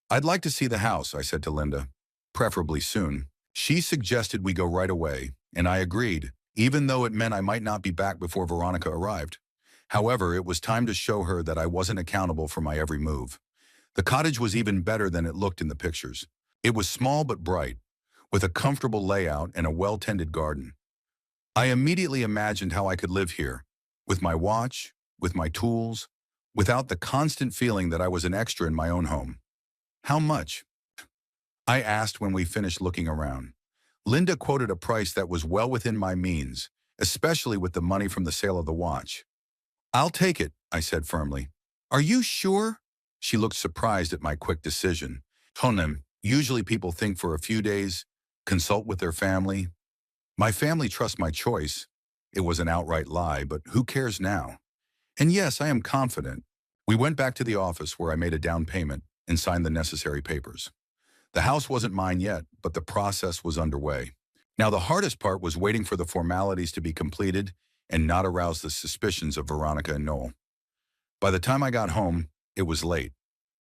[SPEAKER 1] "I'd like to see the house," I said to Linda, "preferably soon." She suggested we go right away, and I agreed, even though it meant I might not be back before Veronica arrived. However, it was time to show her that I wasn't accountable for my every move. The cottage was even better than it looked in the pictures. It was small but bright, with a comfortable layout and a well-tended garden. I immediately imagined how I could live here, with my watch, with my tools, without the constant feeling that I was an extra in my own home. "How much?" I asked when we finished looking around. Linda quoted a price that was well within my means, especially with the money from the sale of the watch. "I'll take it," I said firmly. "Are you sure?" She looked surprised at my quick decision. "Tonem, usually people think for a few days, consult with their family." "My family trusts my choice." It was an outright lie, but who cares now? And yes, I am confident. We went back to the office where I made a down payment and signed the necessary papers. The house wasn't mine yet, but the process was underway. Now, the hardest part was waiting for the formalities to be completed and not arouse the suspicions of Veronica and Noel. By the time I got home, it was late.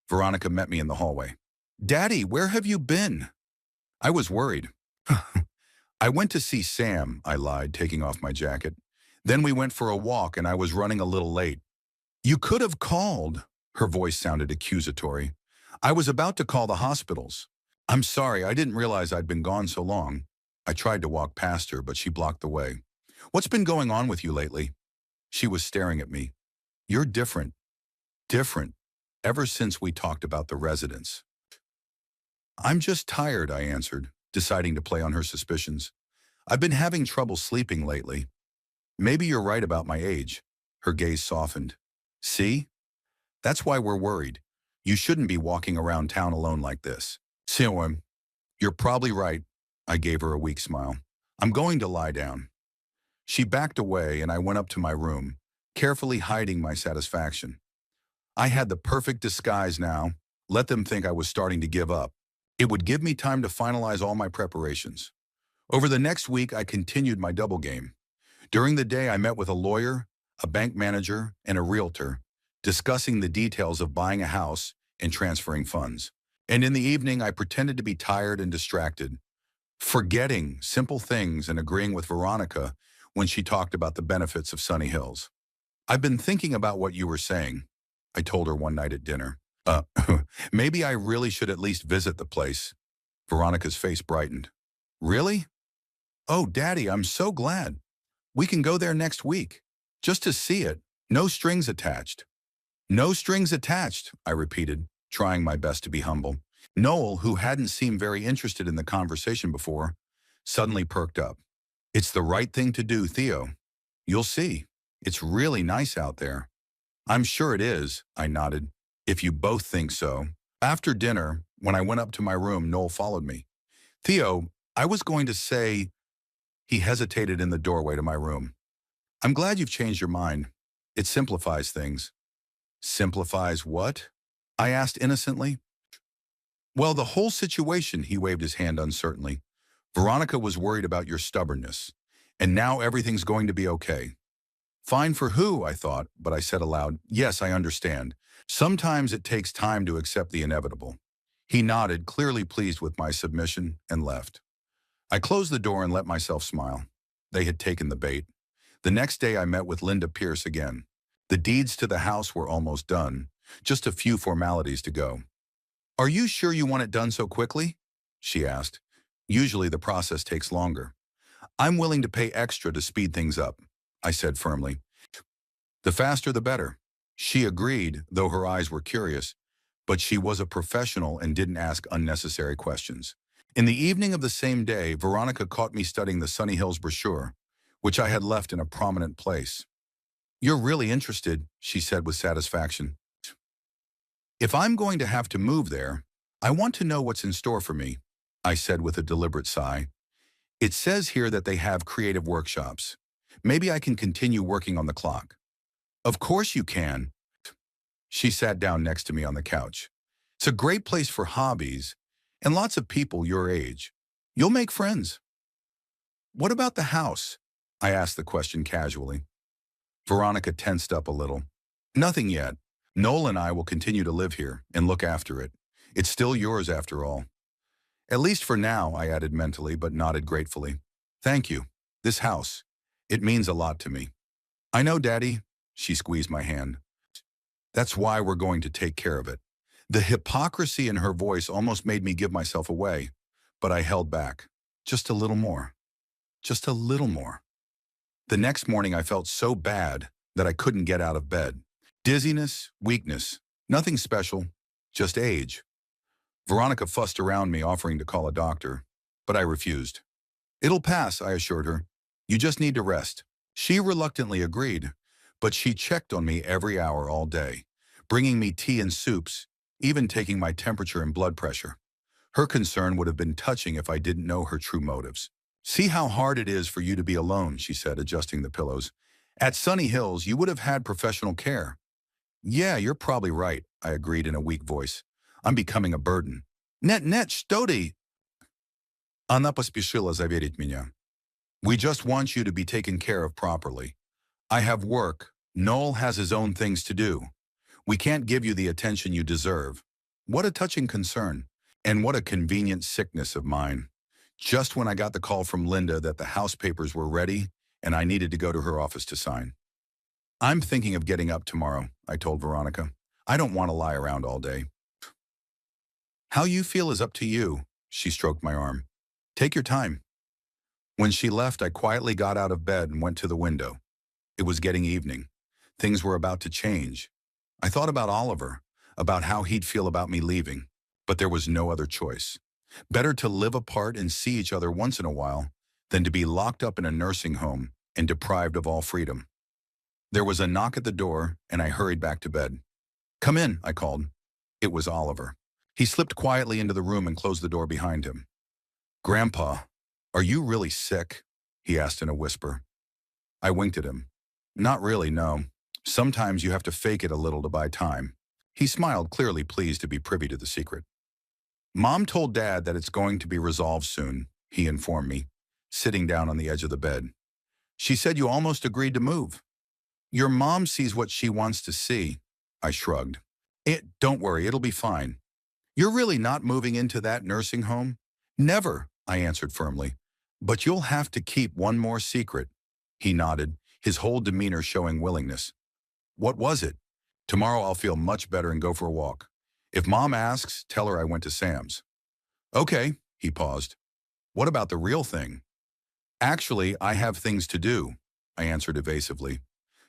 [SPEAKER 1] Veronica met me in the hallway. "Daddy, where have you been?" I was worried. "I went to see Sam," I lied, taking off my jacket. "Then we went for a walk and I was running a little late." "You could have called." Her voice sounded accusatory. "I was about to call the hospitals." "I'm sorry, I didn't realize I'd been gone so long." I tried to walk past her, but she blocked the way. "What's been going on with you lately?" She was staring at me. "You're different. Different. Ever since we talked about the residence." "I'm just tired," I answered, deciding to play on her suspicions. "I've been having trouble sleeping lately." "Maybe you're right about my age." Her gaze softened. "See? That's why we're worried. You shouldn't be walking around town alone like this." "Siwam, you're probably right." I gave her a weak smile. "I'm going to lie down." She backed away and I went up to my room, carefully hiding my satisfaction. I had the perfect disguise now. Let them think I was starting to give up. It would give me time to finalize all my preparations. Over the next week, I continued my double game. During the day, I met with a lawyer, a bank manager, and a realtor, discussing the details of buying a house and transferring funds. And in the evening, I pretended to be tired and distracted, forgetting simple things and agreeing with Veronica when she talked about the benefits of Sunny Hills. "I've been thinking about what you were saying," I told her one night at dinner. Uh, Maybe I really should at least visit the place." Veronica's face brightened. "Really? Oh, Daddy, I'm so glad. We can go there next week. Just to see it. No strings attached." "No strings attached," I repeated, trying my best to be humble. Noel, who hadn't seemed very interested in the conversation before, suddenly perked up. "It's the right thing to do, Theo. You'll see. It's really nice out there." "I'm sure it is," I nodded, "if you both think so." After dinner, when I went up to my room, Noel followed me. "Theo, I was going to say—" He hesitated in the doorway to my room. "I'm glad you've changed your mind. It simplifies things." "Simplifies what?" I asked innocently. "Well, the whole situation," he waved his hand uncertainly. "Veronica was worried about your stubbornness. And now everything's going to be okay." Fine for who, I thought, but I said aloud, "Yes, I understand. Sometimes it takes time to accept the inevitable." He nodded, clearly pleased with my submission, and left. I closed the door and let myself smile. They had taken the bait. The next day I met with Linda Pierce again. The deeds to the house were almost done, just a few formalities to go. "Are you sure you want it done so quickly?" she asked. "Usually the process takes longer." "I'm willing to pay extra to speed things up," I said firmly. "The faster the better." She agreed, though her eyes were curious, but she was a professional and didn't ask unnecessary questions. In the evening of the same day, Veronica caught me studying the Sunny Hills brochure, which I had left in a prominent place. "You're really interested," she said with satisfaction. "If I'm going to have to move there, I want to know what's in store for me," I said with a deliberate sigh. "It says here that they have creative workshops. Maybe I can continue working on the clock." "Of course you can." She sat down next to me on the couch. "It's a great place for hobbies and lots of people your age. You'll make friends." "What about the house?" I asked the question casually. Veronica tensed up a little. "Nothing yet. Noel and I will continue to live here and look after it. It's still yours after all." "At least for now," I added mentally, but nodded gratefully. "Thank you. This house. It means a lot to me." "I know, Daddy." She squeezed my hand. "That's why we're going to take care of it." The hypocrisy in her voice almost made me give myself away, but I held back. Just a little more. Just a little more. The next morning I felt so bad that I couldn't get out of bed. Dizziness, weakness, nothing special, just age. Veronica fussed around me, offering to call a doctor, but I refused. "It'll pass," I assured her. "You just need to rest." She reluctantly agreed, but she checked on me every hour all day, bringing me tea and soups, even taking my temperature and blood pressure. Her concern would have been touching if I didn't know her true motives. "See how hard it is for you to be alone," she said, adjusting the pillows. At Sunny Hills, you would have had professional care. Yeah, you're probably right, I agreed in a weak voice. I'm becoming a burden. Net, что ты? Она поспешила заверить меня. We just want you to be taken care of properly. I have work. Noel has his own things to do. We can't give you the attention you deserve. What a touching concern. And what a convenient sickness of mine. Just when I got the call from Linda that the house papers were ready and I needed to go to her office to sign. I'm thinking of getting up tomorrow, I told Veronica. I don't want to lie around all day. How you feel is up to you, she stroked my arm. Take your time. When she left, I quietly got out of bed and went to the window. It was getting evening. Things were about to change. I thought about Oliver, about how he'd feel about me leaving, but there was no other choice. Better to live apart and see each other once in a while than to be locked up in a nursing home and deprived of all freedom. There was a knock at the door, and I hurried back to bed. Come in, I called. It was Oliver. He slipped quietly into the room and closed the door behind him. Grandpa, are you really sick? He asked in a whisper. I winked at him. Not really, no. Sometimes you have to fake it a little to buy time. He smiled, clearly pleased to be privy to the secret. Mom told Dad that it's going to be resolved soon, he informed me, sitting down on the edge of the bed. She said you almost agreed to move. Your mom sees what she wants to see, I shrugged. Don't worry, it'll be fine. You're really not moving into that nursing home? Never, I answered firmly. But you'll have to keep one more secret. He nodded, his whole demeanor showing willingness. What was it? Tomorrow I'll feel much better and go for a walk. If Mom asks, tell her I went to Sam's. Okay, he paused. What about the real thing? Actually, I have things to do, I answered evasively.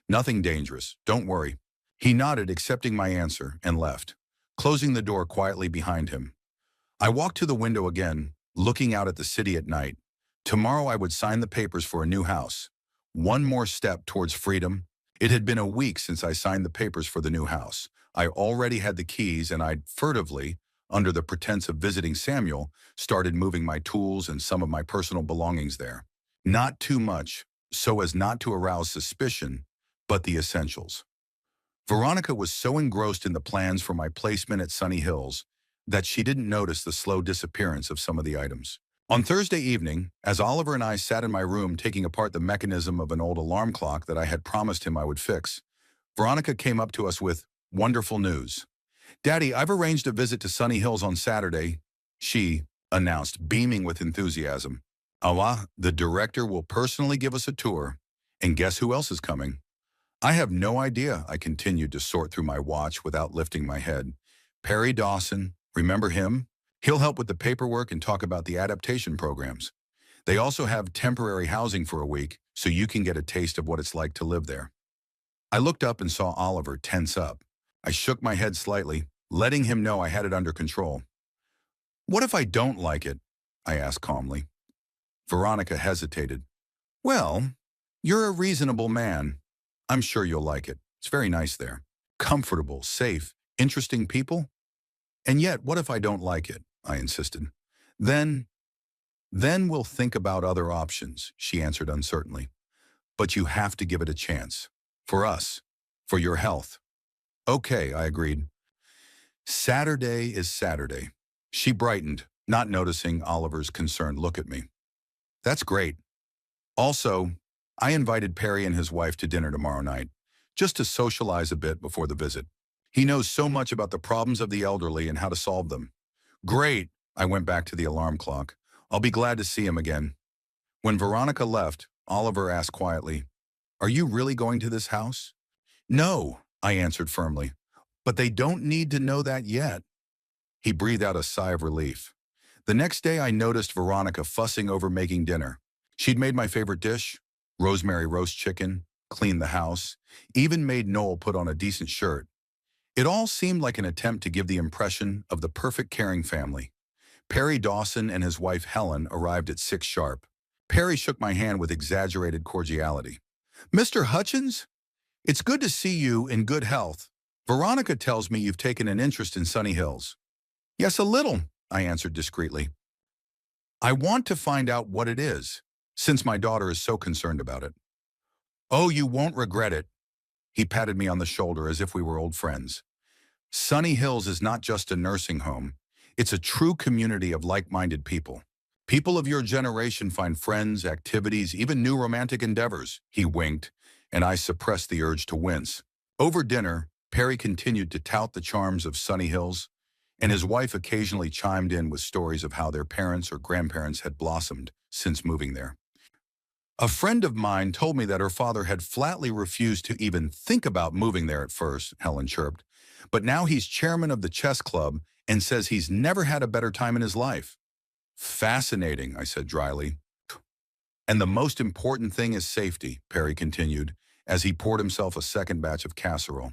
[SPEAKER 1] Nothing dangerous, don't worry. He nodded, accepting my answer, and left, closing the door quietly behind him. I walked to the window again, looking out at the city at night. Tomorrow I would sign the papers for a new house. One more step towards freedom. It had been a week since I signed the papers for the new house. I already had the keys and I'd furtively, under the pretense of visiting Samuel, started moving my tools and some of my personal belongings there. Not too much, so as not to arouse suspicion, but the essentials. Veronica was so engrossed in the plans for my placement at Sunny Hills that she didn't notice the slow disappearance of some of the items. On Thursday evening, as Oliver and I sat in my room taking apart the mechanism of an old alarm clock that I had promised him I would fix, Veronica came up to us with wonderful news. Daddy, I've arranged a visit to Sunny Hills on Saturday, she announced, beaming with enthusiasm. The director will personally give us a tour. And guess who else is coming? I have no idea, I continued to sort through my watch without lifting my head. Perry Dawson, remember him? He'll help with the paperwork and talk about the adaptation programs. They also have temporary housing for a week, so you can get a taste of what it's like to live there. I looked up and saw Oliver tense up. I shook my head slightly, letting him know I had it under control. What if I don't like it? I asked calmly. Veronica hesitated. Well, you're a reasonable man. I'm sure you'll like it. It's very nice there. Comfortable, safe, interesting people. And yet, what if I don't like it? I insisted. Then we'll think about other options, she answered uncertainly. But you have to give it a chance. For us. For your health. Okay, I agreed. Saturday is Saturday. She brightened, not noticing Oliver's concerned look at me. That's great. Also, I invited Perry and his wife to dinner tomorrow night, just to socialize a bit before the visit. He knows so much about the problems of the elderly and how to solve them. Great, I went back to the alarm clock. I'll be glad to see him again. When Veronica left, Oliver asked quietly, Are you really going to this house? No, I answered firmly. But they don't need to know that yet. He breathed out a sigh of relief. The next day I noticed Veronica fussing over making dinner. She'd made my favorite dish, rosemary roast chicken, cleaned the house, even made Noel put on a decent shirt. It all seemed like an attempt to give the impression of the perfect caring family. Perry Dawson and his wife Helen arrived at 6 sharp. Perry shook my hand with exaggerated cordiality. Mr. Hutchins? It's good to see you in good health. Veronica tells me you've taken an interest in Sunny Hills. Yes, a little, I answered discreetly. I want to find out what it is, since my daughter is so concerned about it. Oh, you won't regret it. He patted me on the shoulder as if we were old friends. Sunny Hills is not just a nursing home. It's a true community of like-minded people. People of your generation find friends, activities, even new romantic endeavors. He winked, and I suppressed the urge to wince. Over dinner, Perry continued to tout the charms of Sunny Hills, and his wife occasionally chimed in with stories of how their parents or grandparents had blossomed since moving there. A friend of mine told me that her father had flatly refused to even think about moving there at first, Helen chirped. But now he's chairman of the chess club and says he's never had a better time in his life. Fascinating, I said dryly. And the most important thing is safety, Perry continued, as he poured himself a second batch of casserole.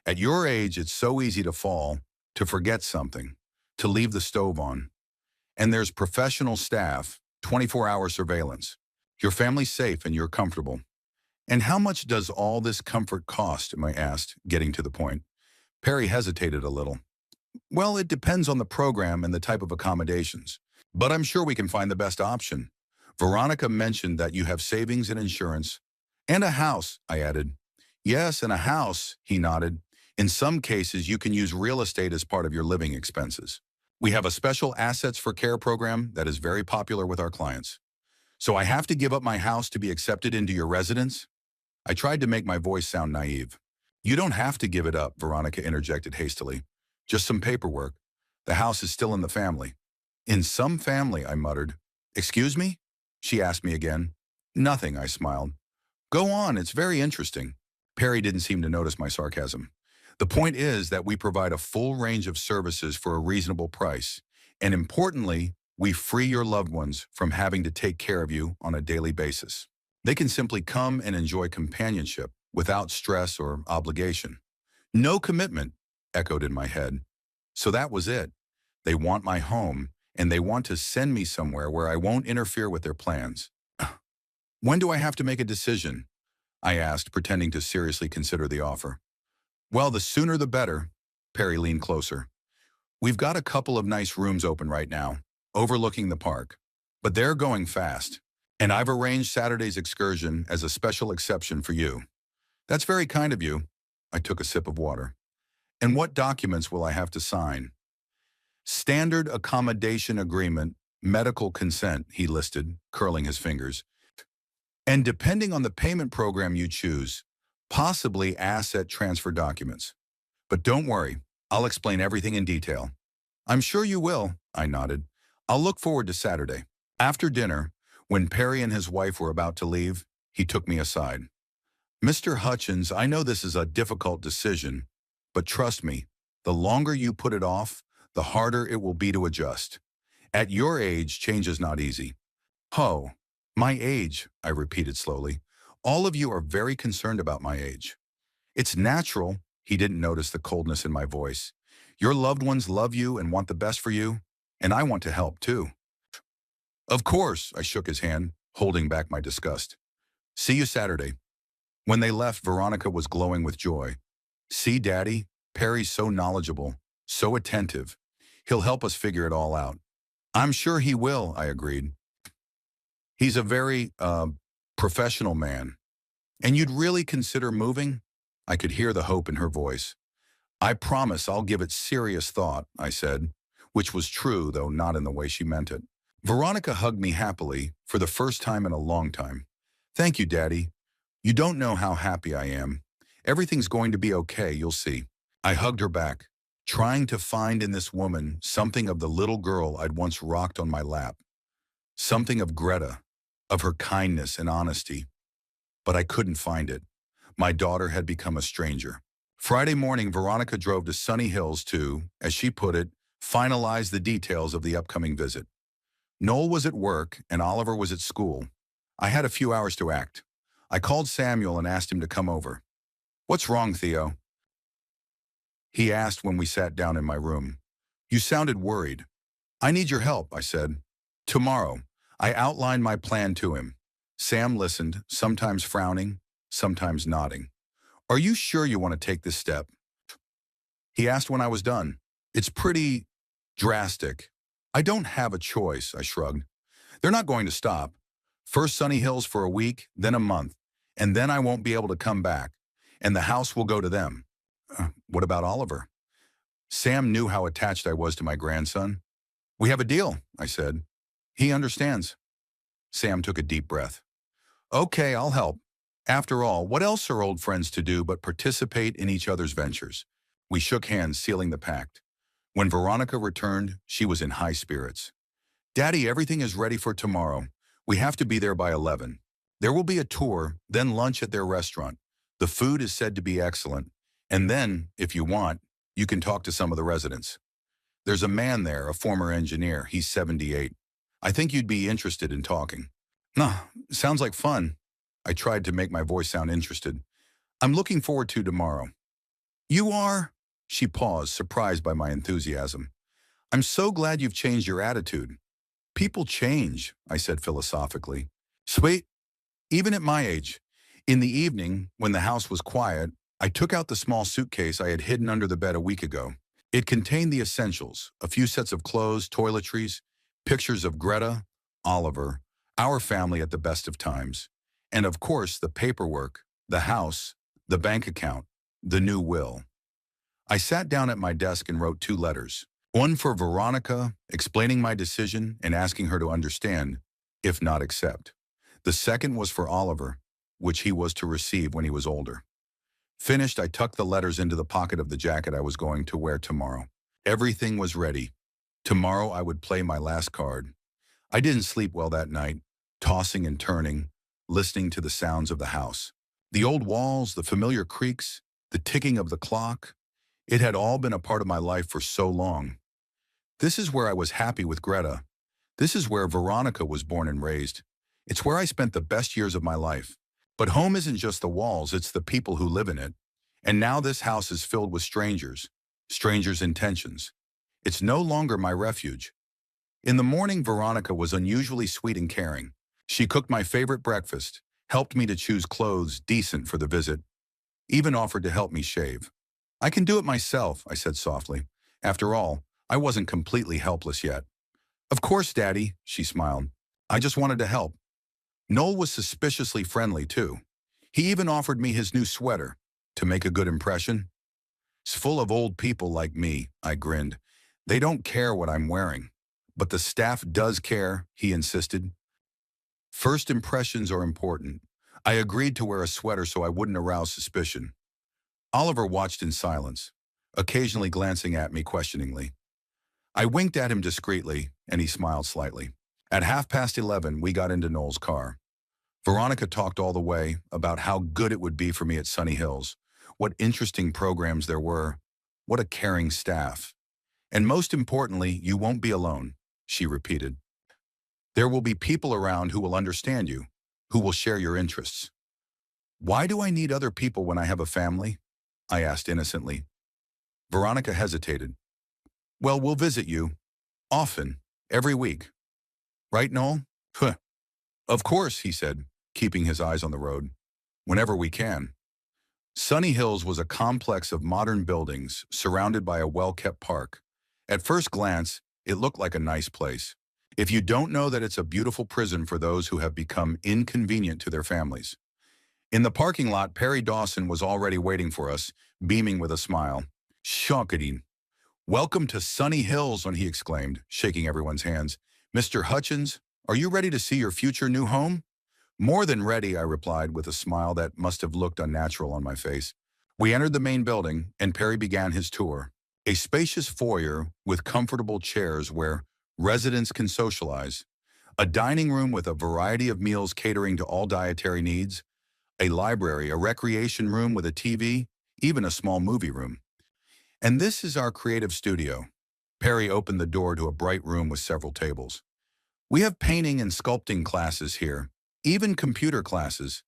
[SPEAKER 1] At your age, it's so easy to fall, to forget something, to leave the stove on. And there's professional staff, 24-hour surveillance. Your family's safe and you're comfortable. And how much does all this comfort cost, I asked, getting to the point. Perry hesitated a little. Well, it depends on the program and the type of accommodations. But I'm sure we can find the best option. Veronica mentioned that you have savings and insurance. And a house, I added. Yes, and a house, he nodded. In some cases, you can use real estate as part of your living expenses. We have a special assets for care program that is very popular with our clients. So I have to give up my house to be accepted into your residence? I tried to make my voice sound naive. You don't have to give it up, Veronica interjected hastily. Just some paperwork. The house is still in the family. In some family, I muttered. Excuse me? She asked me again. Nothing, I smiled. Go on, it's very interesting. Perry didn't seem to notice my sarcasm. The point is that we provide a full range of services for a reasonable price. And importantly, we free your loved ones from having to take care of you on a daily basis. They can simply come and enjoy companionship without stress or obligation. No commitment, echoed in my head. So that was it. They want my home, and they want to send me somewhere where I won't interfere with their plans. When do I have to make a decision? I asked, pretending to seriously consider the offer. Well, the sooner the better. Perry leaned closer. We've got a couple of nice rooms open right now, overlooking the park. But they're going fast. And I've arranged Saturday's excursion as a special exception for you. That's very kind of you. I took a sip of water. And what documents will I have to sign? Standard accommodation agreement, medical consent, he listed, curling his fingers. And depending on the payment program you choose, possibly asset transfer documents. But don't worry, I'll explain everything in detail. I'm sure you will, I nodded. I'll look forward to Saturday. After dinner, when Perry and his wife were about to leave, he took me aside. Mr. Hutchins, I know this is a difficult decision, but trust me, the longer you put it off, the harder it will be to adjust. At your age, change is not easy. Oh, my age, I repeated slowly. All of you are very concerned about my age. It's natural, he didn't notice the coldness in my voice. Your loved ones love you and want the best for you, and I want to help too. Of course, I shook his hand, holding back my disgust. See you Saturday. When they left, Veronica was glowing with joy. See, Daddy, Perry's so knowledgeable, so attentive. He'll help us figure it all out. I'm sure he will, I agreed. He's a very, professional man. And you'd really consider moving? I could hear the hope in her voice. I promise I'll give it serious thought, I said, which was true, though not in the way she meant it. Veronica hugged me happily for the first time in a long time. Thank you, Daddy. You don't know how happy I am. Everything's going to be okay, you'll see. I hugged her back, trying to find in this woman something of the little girl I'd once rocked on my lap. Something of Greta, of her kindness and honesty. But I couldn't find it. My daughter had become a stranger. Friday morning, Veronica drove to Sunny Hills to, as she put it, finalize the details of the upcoming visit. Noel was at work and Oliver was at school. I had a few hours to act. I called Samuel and asked him to come over. What's wrong, Theo? He asked when we sat down in my room. You sounded worried. I need your help, I said. Tomorrow, I outlined my plan to him. Sam listened, sometimes frowning, sometimes nodding. Are you sure you want to take this step? He asked when I was done. It's pretty drastic. I don't have a choice, I shrugged. They're not going to stop. First Sunny Hills for a week, then a month. and then I won't be able to come back, and the house will go to them. What about Oliver? Sam knew how attached I was to my grandson. We have a deal, I said. He understands. Sam took a deep breath. Okay, I'll help. After all, what else are old friends to do but participate in each other's ventures? We shook hands, sealing the pact. When Veronica returned, she was in high spirits. Daddy, everything is ready for tomorrow. We have to be there by 11. There will be a tour, then lunch at their restaurant. The food is said to be excellent. And then, if you want, you can talk to some of the residents. There's a man there, a former engineer. He's 78. I think you'd be interested in talking. Nah, sounds like fun. I tried to make my voice sound interested. I'm looking forward to tomorrow. You are? She paused, surprised by my enthusiasm. I'm so glad you've changed your attitude. People change, I said philosophically. Sweet, even at my age. In the evening, when the house was quiet, I took out the small suitcase I had hidden under the bed a week ago. It contained the essentials, a few sets of clothes, toiletries, pictures of Greta, Oliver, our family at the best of times, and of course the paperwork, the house, the bank account, the new will. I sat down at my desk and wrote 2 letters. One for Veronica, explaining my decision and asking her to understand, if not accept. The second was for Oliver, which he was to receive when he was older. Finished, I tucked the letters into the pocket of the jacket I was going to wear tomorrow. Everything was ready. Tomorrow I would play my last card. I didn't sleep well that night, tossing and turning, listening to the sounds of the house. The old walls, the familiar creaks, the ticking of the clock. It had all been a part of my life for so long. This is where I was happy with Greta. This is where Veronica was born and raised. It's where I spent the best years of my life. But home isn't just the walls, it's the people who live in it. And now this house is filled with strangers, strangers' intentions. It's no longer my refuge. In the morning, Veronica was unusually sweet and caring. She cooked my favorite breakfast, helped me to choose clothes decent for the visit, even offered to help me shave. I can do it myself, I said softly. After all, I wasn't completely helpless yet. Of course, Daddy, she smiled. I just wanted to help. Noel was suspiciously friendly, too. He even offered me his new sweater, to make a good impression. It's full of old people like me, I grinned. They don't care what I'm wearing. But the staff does care, he insisted. First impressions are important. I agreed to wear a sweater so I wouldn't arouse suspicion. Oliver watched in silence, occasionally glancing at me questioningly. I winked at him discreetly, and he smiled slightly. At 11:30, we got into Noel's car. Veronica talked all the way about how good it would be for me at Sunny Hills, what interesting programs there were, what a caring staff. And most importantly, you won't be alone, she repeated. There will be people around who will understand you, who will share your interests. Why do I need other people when I have a family? I asked innocently. Veronica hesitated. Well, we'll visit you. Often. Every week. Right, Noel? Huh. Of course, he said, keeping his eyes on the road. Whenever we can. Sunny Hills was a complex of modern buildings surrounded by a well-kept park. At first glance, it looked like a nice place. If you don't know that it's a beautiful prison for those who have become inconvenient to their families. In the parking lot, Perry Dawson was already waiting for us, beaming with a smile. Shocking. Welcome to Sunny Hills, he exclaimed, shaking everyone's hands. Mr. Hutchins, are you ready to see your future new home? More than ready, I replied with a smile that must have looked unnatural on my face. We entered the main building, and Perry began his tour. A spacious foyer with comfortable chairs where residents can socialize, a dining room with a variety of meals catering to all dietary needs, a library, a recreation room with a TV, even a small movie room. And this is our creative studio. Perry opened the door to a bright room with several tables. We have painting and sculpting classes here, even computer classes.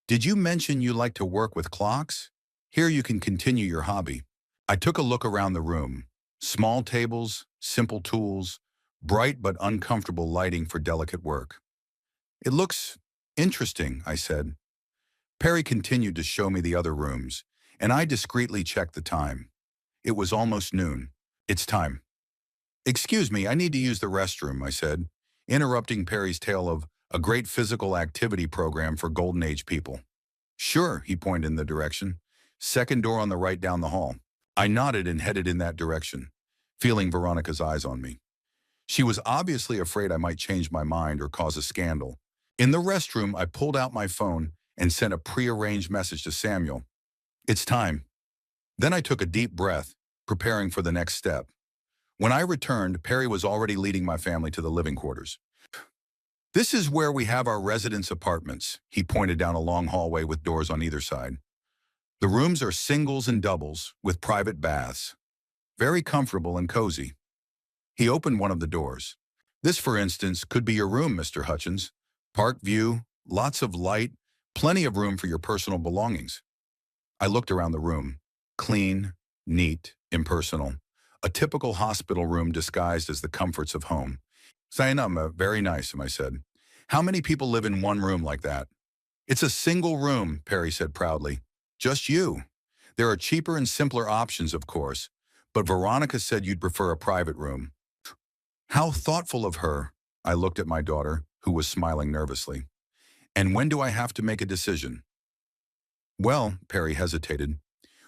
[SPEAKER 1] Did you mention you like to work with clocks? Here you can continue your hobby. I took a look around the room. Small tables, simple tools, bright but uncomfortable lighting for delicate work. It looks interesting, I said. Perry continued to show me the other rooms, and I discreetly checked the time. It was almost noon. It's time. Excuse me, I need to use the restroom, I said, interrupting Perry's tale of a great physical activity program for Golden Age people. Sure, he pointed in the direction. Second door on the right down the hall. I nodded and headed in that direction, feeling Veronica's eyes on me. She was obviously afraid I might change my mind or cause a scandal. In the restroom, I pulled out my phone and sent a prearranged message to Samuel. It's time. Then I took a deep breath, preparing for the next step. When I returned, Perry was already leading my family to the living quarters. This is where we have our residence apartments, he pointed down a long hallway with doors on either side. The rooms are singles and doubles with private baths. Very comfortable and cozy. He opened one of the doors. This, for instance, could be your room, Mr. Hutchins. Park view, lots of light, plenty of room for your personal belongings. I looked around the room. Clean, neat, impersonal. A typical hospital room disguised as the comforts of home. Sayanam, very nice, I said. How many people live in one room like that? It's a single room, Perry said proudly. Just you. There are cheaper and simpler options, of course, but Veronica said you'd prefer a private room. How thoughtful of her. I looked at my daughter, who was smiling nervously. And when do I have to make a decision? Well, Perry hesitated.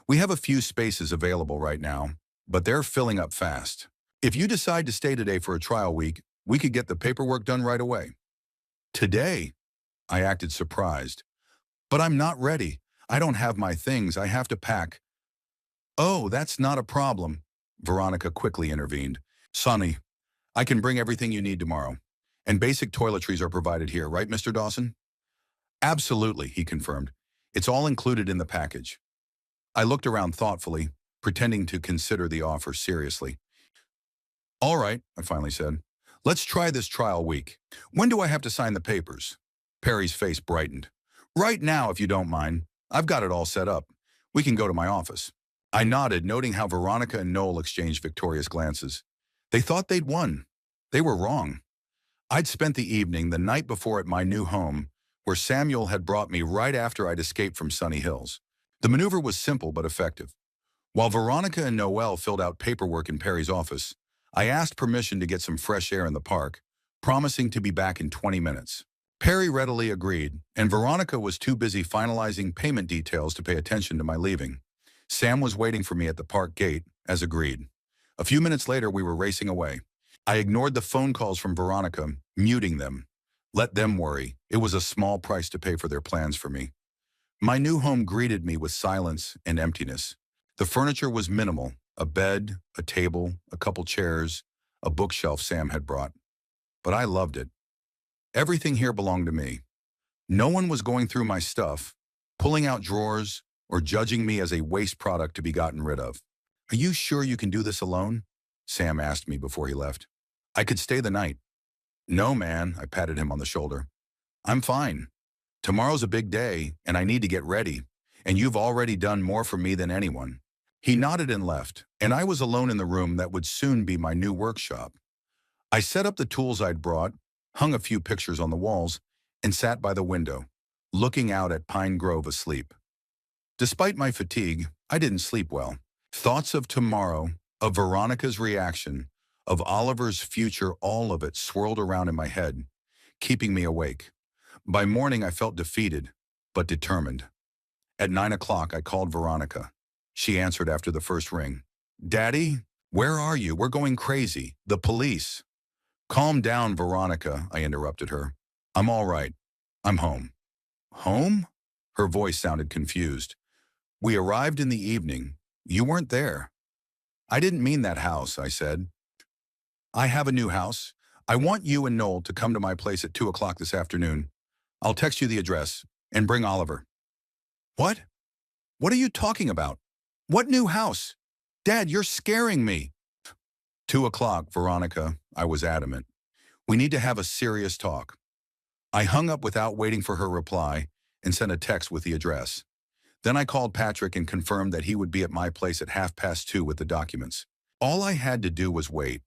[SPEAKER 1] We have a few spaces available right now, but they're filling up fast. If you decide to stay today for a trial week, we could get the paperwork done right away. Today? I acted surprised. But I'm not ready. I don't have my things. I have to pack. Oh, that's not a problem, Veronica quickly intervened. Sonny, I can bring everything you need tomorrow. And basic toiletries are provided here, right, Mr. Dawson? Absolutely, he confirmed. It's all included in the package. I looked around thoughtfully, pretending to consider the offer seriously. All right, I finally said. Let's try this trial week. When do I have to sign the papers? Perry's face brightened. Right now, if you don't mind. I've got it all set up. We can go to my office. I nodded, noting how Veronica and Noel exchanged victorious glances. They thought they'd won. They were wrong. I'd spent the evening the night before at my new home, where Samuel had brought me right after I'd escaped from Sunny Hills. The maneuver was simple but effective. While Veronica and Noel filled out paperwork in Perry's office, I asked permission to get some fresh air in the park, promising to be back in 20 minutes. Perry readily agreed, and Veronica was too busy finalizing payment details to pay attention to my leaving. Sam was waiting for me at the park gate, as agreed. A few minutes later, we were racing away. I ignored the phone calls from Veronica, muting them. Let them worry. It was a small price to pay for their plans for me. My new home greeted me with silence and emptiness. The furniture was minimal, a bed, a table, a couple chairs, a bookshelf Sam had brought. But I loved it. Everything here belonged to me. No one was going through my stuff, pulling out drawers, or judging me as a waste product to be gotten rid of. Are you sure you can do this alone? Sam asked me before he left. I could stay the night. No, man, I patted him on the shoulder. I'm fine. Tomorrow's a big day, and I need to get ready, and you've already done more for me than anyone. He nodded and left, and I was alone in the room that would soon be my new workshop. I set up the tools I'd brought, hung a few pictures on the walls, and sat by the window, looking out at Pine Grove asleep. Despite my fatigue, I didn't sleep well. Thoughts of tomorrow, of Veronica's reaction, of Oliver's future, all of it swirled around in my head, keeping me awake. By morning, I felt defeated, but determined. At 9 o'clock, I called Veronica. She answered after the first ring. Daddy, where are you? We're going crazy. The police. Calm down, Veronica, I interrupted her. I'm all right. I'm home. Home? Her voice sounded confused. We arrived in the evening. You weren't there. I didn't mean that house, I said. I have a new house. I want you and Noel to come to my place at 2 o'clock this afternoon. I'll text you the address and bring Oliver. What? What are you talking about? What new house? Dad, you're scaring me. 2 o'clock, Veronica, I was adamant. We need to have a serious talk. I hung up without waiting for her reply and sent a text with the address. Then I called Patrick and confirmed that he would be at my place at 2:30 with the documents. All I had to do was wait.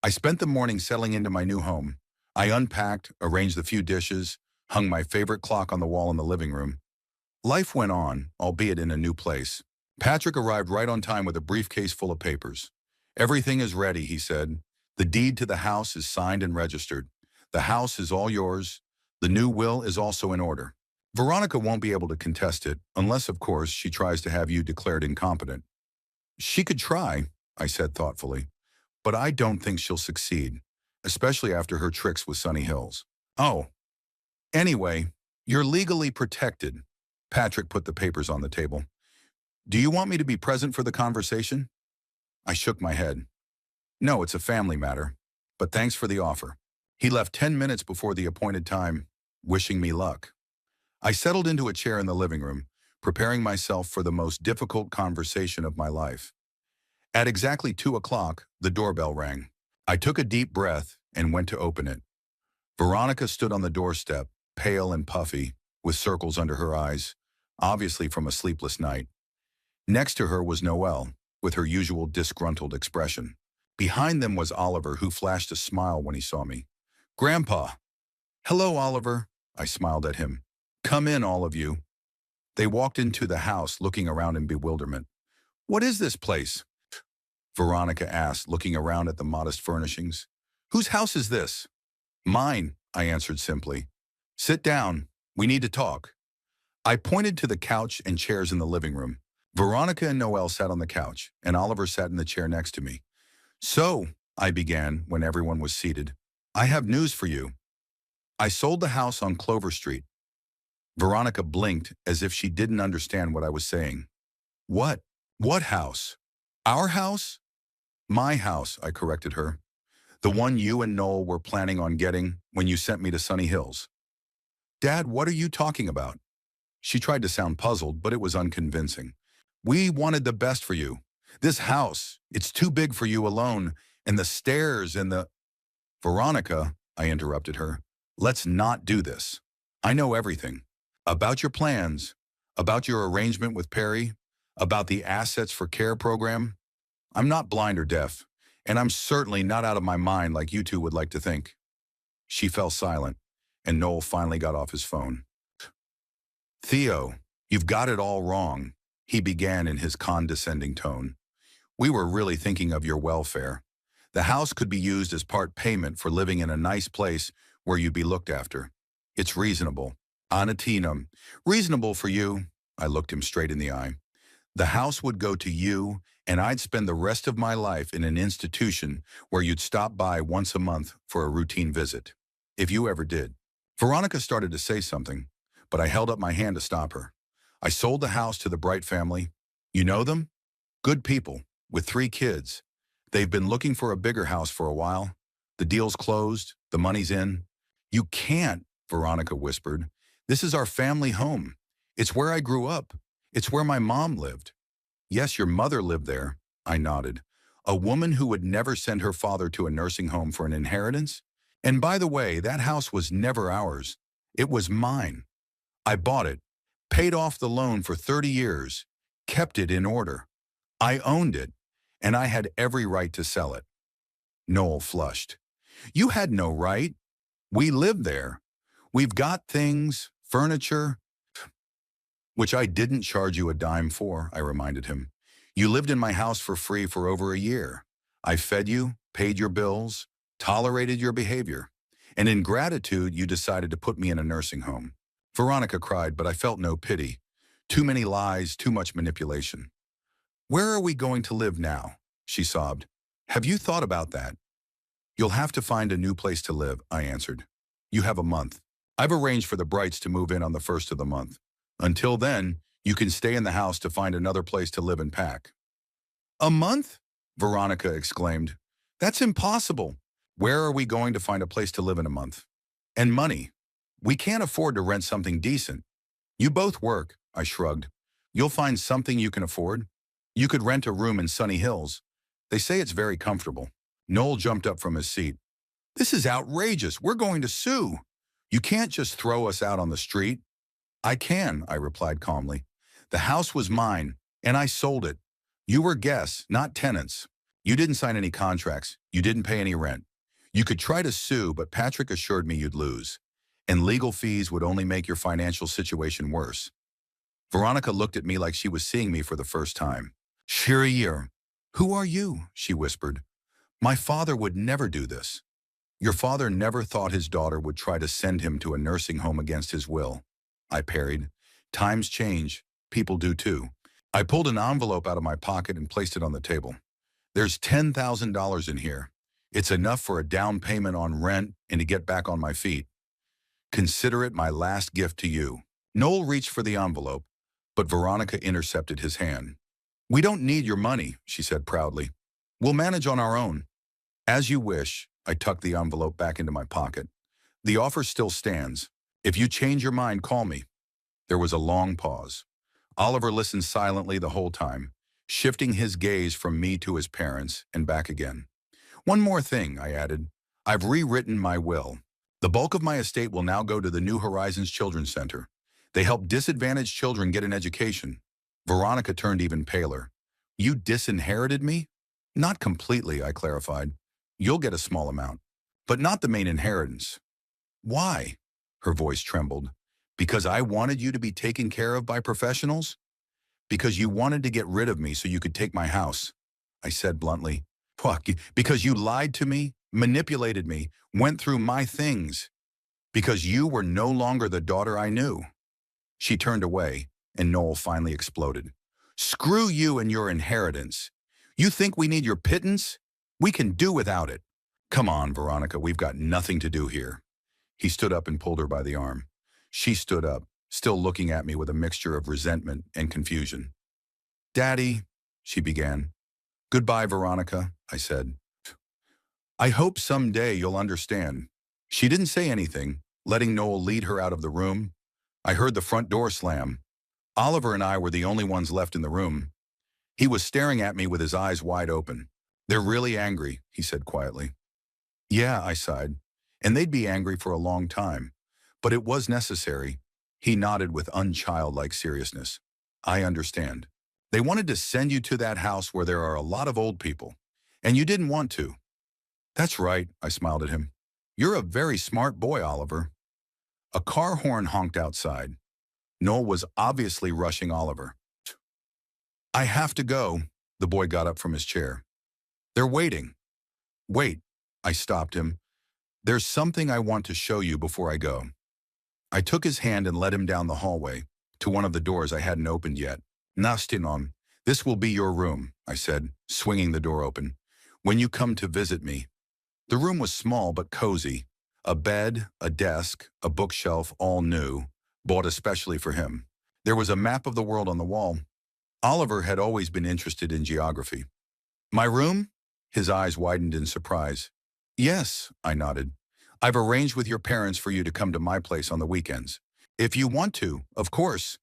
[SPEAKER 1] I spent the morning settling into my new home. I unpacked, arranged a few dishes, hung my favorite clock on the wall in the living room. Life went on, albeit in a new place. Patrick arrived right on time with a briefcase full of papers. Everything is ready, he said. The deed to the house is signed and registered. The house is all yours. The new will is also in order. Veronica won't be able to contest it unless, of course, she tries to have you declared incompetent. She could try, I said thoughtfully, but I don't think she'll succeed, especially after her tricks with Sunny Hills. Oh, anyway, you're legally protected. Patrick put the papers on the table. Do you want me to be present for the conversation? I shook my head. No, it's a family matter, but thanks for the offer. He left 10 minutes before the appointed time, wishing me luck. I settled into a chair in the living room, preparing myself for the most difficult conversation of my life. At exactly 2 o'clock, the doorbell rang. I took a deep breath and went to open it. Veronica stood on the doorstep, pale and puffy, with circles under her eyes, obviously from a sleepless night. Next to her was Noelle, with her usual disgruntled expression. Behind them was Oliver, who flashed a smile when he saw me. Grandpa. Hello, Oliver. I smiled at him. Come in, all of you. They walked into the house, looking around in bewilderment. What is this place? Veronica asked, looking around at the modest furnishings. Whose house is this? Mine, I answered simply. Sit down. We need to talk. I pointed to the couch and chairs in the living room. Veronica and Noelle sat on the couch, and Oliver sat in the chair next to me. So, I began when everyone was seated, I have news for you. I sold the house on Clover Street. Veronica blinked as if she didn't understand what I was saying. What? What house? Our house? My house, I corrected her. The one you and Noel were planning on getting when you sent me to Sunny Hills. Dad, what are you talking about? She tried to sound puzzled, but it was unconvincing. We wanted the best for you. This house, it's too big for you alone, and the stairs and the… Veronica, I interrupted her, let's not do this. I know everything. About your plans, about your arrangement with Perry, about the assets for care program. I'm not blind or deaf, and I'm certainly not out of my mind like you two would like to think. She fell silent, and Noel finally got off his phone. Theo, you've got it all wrong, he began in his condescending tone. We were really thinking of your welfare. The house could be used as part payment for living in a nice place where you'd be looked after. It's reasonable. Anatinum. Reasonable for you. I looked him straight in the eye. The house would go to you, and I'd spend the rest of my life in an institution where you'd stop by once a month for a routine visit. If you ever did. Veronica started to say something, but I held up my hand to stop her. I sold the house to the Bright family. You know them? Good people, with 3 kids. They've been looking for a bigger house for a while. The deal's closed, the money's in. You can't, Veronica whispered. This is our family home. It's where I grew up. It's where my mom lived. Yes, your mother lived there, I nodded. A woman who would never send her father to a nursing home for an inheritance? And by the way, that house was never ours. It was mine. I bought it, paid off the loan for 30 years, kept it in order. I owned it, and I had every right to sell it. Noel flushed. You had no right. We lived there. We've got things, furniture, which I didn't charge you a dime for, I reminded him. You lived in my house for free for over a year. I fed you, paid your bills, tolerated your behavior. And in gratitude, you decided to put me in a nursing home. Veronica cried, but I felt no pity. Too many lies, too much manipulation. Where are we going to live now? She sobbed. Have you thought about that? You'll have to find a new place to live, I answered. You have a month. I've arranged for the Brights to move in on the 1st of the month. Until then, you can stay in the house to find another place to live and pack. A month? Veronica exclaimed. That's impossible. Where are we going to find a place to live in a month? And money. We can't afford to rent something decent. You both work, I shrugged. You'll find something you can afford. You could rent a room in Sunny Hills. They say it's very comfortable. Noel jumped up from his seat. This is outrageous. We're going to sue. You can't just throw us out on the street. I can, I replied calmly. The house was mine, and I sold it. You were guests, not tenants. You didn't sign any contracts. You didn't pay any rent. You could try to sue, but Patrick assured me you'd lose. And legal fees would only make your financial situation worse. Veronica looked at me like she was seeing me for the first time. Shirayir, who are you? She whispered. My father would never do this. Your father never thought his daughter would try to send him to a nursing home against his will, I parried. Times change. People do too. I pulled an envelope out of my pocket and placed it on the table. There's $10,000 in here. It's enough for a down payment on rent and to get back on my feet. Consider it my last gift to you. Noel reached for the envelope, but Veronica intercepted his hand. We don't need your money, she said proudly. We'll manage on our own. As you wish, I tucked the envelope back into my pocket. The offer still stands. If you change your mind, call me. There was a long pause. Oliver listened silently the whole time, shifting his gaze from me to his parents and back again. One more thing, I added. I've rewritten my will. The bulk of my estate will now go to the New Horizons Children's Center. They help disadvantaged children get an education. Veronica turned even paler. You disinherited me? Not completely, I clarified. You'll get a small amount, but not the main inheritance. Why? Her voice trembled. Because I wanted you to be taken care of by professionals? Because you wanted to get rid of me so you could take my house, I said bluntly. Fuck, because you lied to me, manipulated me, went through my things. Because you were no longer the daughter I knew. She turned away, and Noel finally exploded. Screw you and your inheritance. You think we need your pittance? We can do without it. Come on, Veronica, we've got nothing to do here. He stood up and pulled her by the arm. She stood up, still looking at me with a mixture of resentment and confusion. Daddy, she began. Goodbye, Veronica, I said. I hope someday you'll understand. She didn't say anything, letting Noel lead her out of the room. I heard the front door slam. Oliver and I were the only ones left in the room. He was staring at me with his eyes wide open. They're really angry, he said quietly. Yeah, I sighed. And they'd be angry for a long time. But it was necessary. He nodded with unchildlike seriousness. I understand. They wanted to send you to that house where there are a lot of old people. And you didn't want to. That's right, I smiled at him. You're a very smart boy, Oliver. A car horn honked outside. Noel was obviously rushing Oliver. I have to go. The boy got up from his chair. They're waiting. Wait, I stopped him. There's something I want to show you before I go. I took his hand and led him down the hallway to one of the doors I hadn't opened yet. Nastinon, this will be your room, I said, swinging the door open. When you come to visit me. The room was small but cozy. A bed, a desk, a bookshelf, all new, bought especially for him. There was a map of the world on the wall. Oliver had always been interested in geography. My room? His eyes widened in surprise. Yes, I nodded. I've arranged with your parents for you to come to my place on the weekends. If you want to, of course.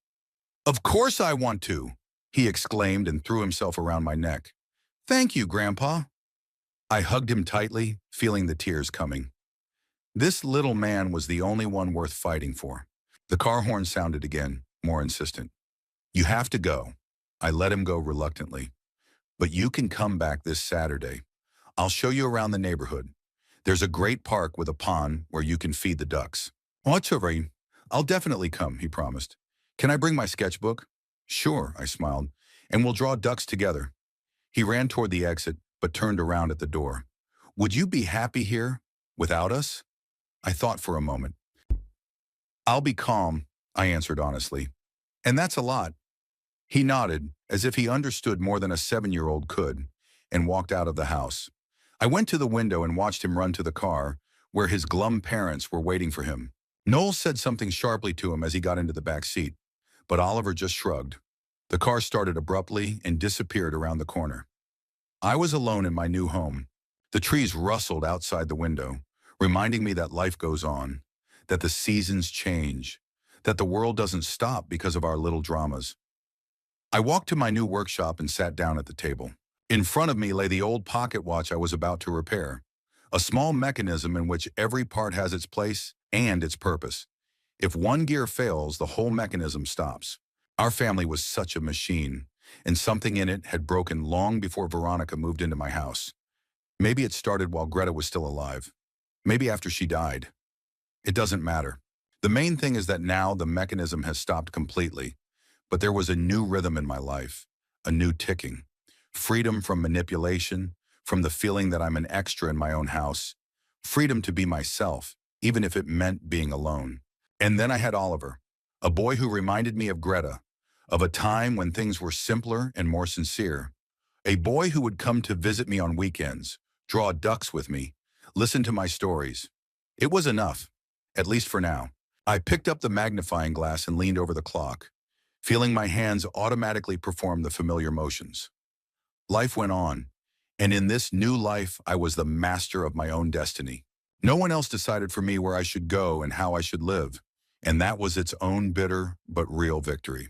[SPEAKER 1] Of course I want to, he exclaimed and threw himself around my neck. Thank you, Grandpa. I hugged him tightly, feeling the tears coming. This little man was the only one worth fighting for. The car horn sounded again, more insistent. You have to go. I let him go reluctantly. But you can come back this Saturday. I'll show you around the neighborhood. There's a great park with a pond where you can feed the ducks. What's over? I'll definitely come, he promised. Can I bring my sketchbook? Sure, I smiled, and we'll draw ducks together. He ran toward the exit, but turned around at the door. Would you be happy here, without us? I thought for a moment. I'll be calm, I answered honestly. And that's a lot. He nodded, as if he understood more than a 7-year-old could, and walked out of the house. I went to the window and watched him run to the car, where his glum parents were waiting for him. Noel said something sharply to him as he got into the back seat, but Oliver just shrugged. The car started abruptly and disappeared around the corner. I was alone in my new home. The trees rustled outside the window, reminding me that life goes on, that the seasons change, that the world doesn't stop because of our little dramas. I walked to my new workshop and sat down at the table. In front of me lay the old pocket watch I was about to repair, a small mechanism in which every part has its place and its purpose. If one gear fails, the whole mechanism stops. Our family was such a machine, and something in it had broken long before Veronica moved into my house. Maybe it started while Greta was still alive. Maybe after she died. It doesn't matter. The main thing is that now the mechanism has stopped completely, but there was a new rhythm in my life, a new ticking. Freedom from manipulation, from the feeling that I'm an extra in my own house, freedom to be myself, even if it meant being alone. And then I had Oliver, a boy who reminded me of Greta, of a time when things were simpler and more sincere. A boy who would come to visit me on weekends, draw ducks with me, listen to my stories. It was enough, at least for now. I picked up the magnifying glass and leaned over the clock, feeling my hands automatically perform the familiar motions. Life went on, and in this new life, I was the master of my own destiny. No one else decided for me where I should go and how I should live, and that was its own bitter but real victory.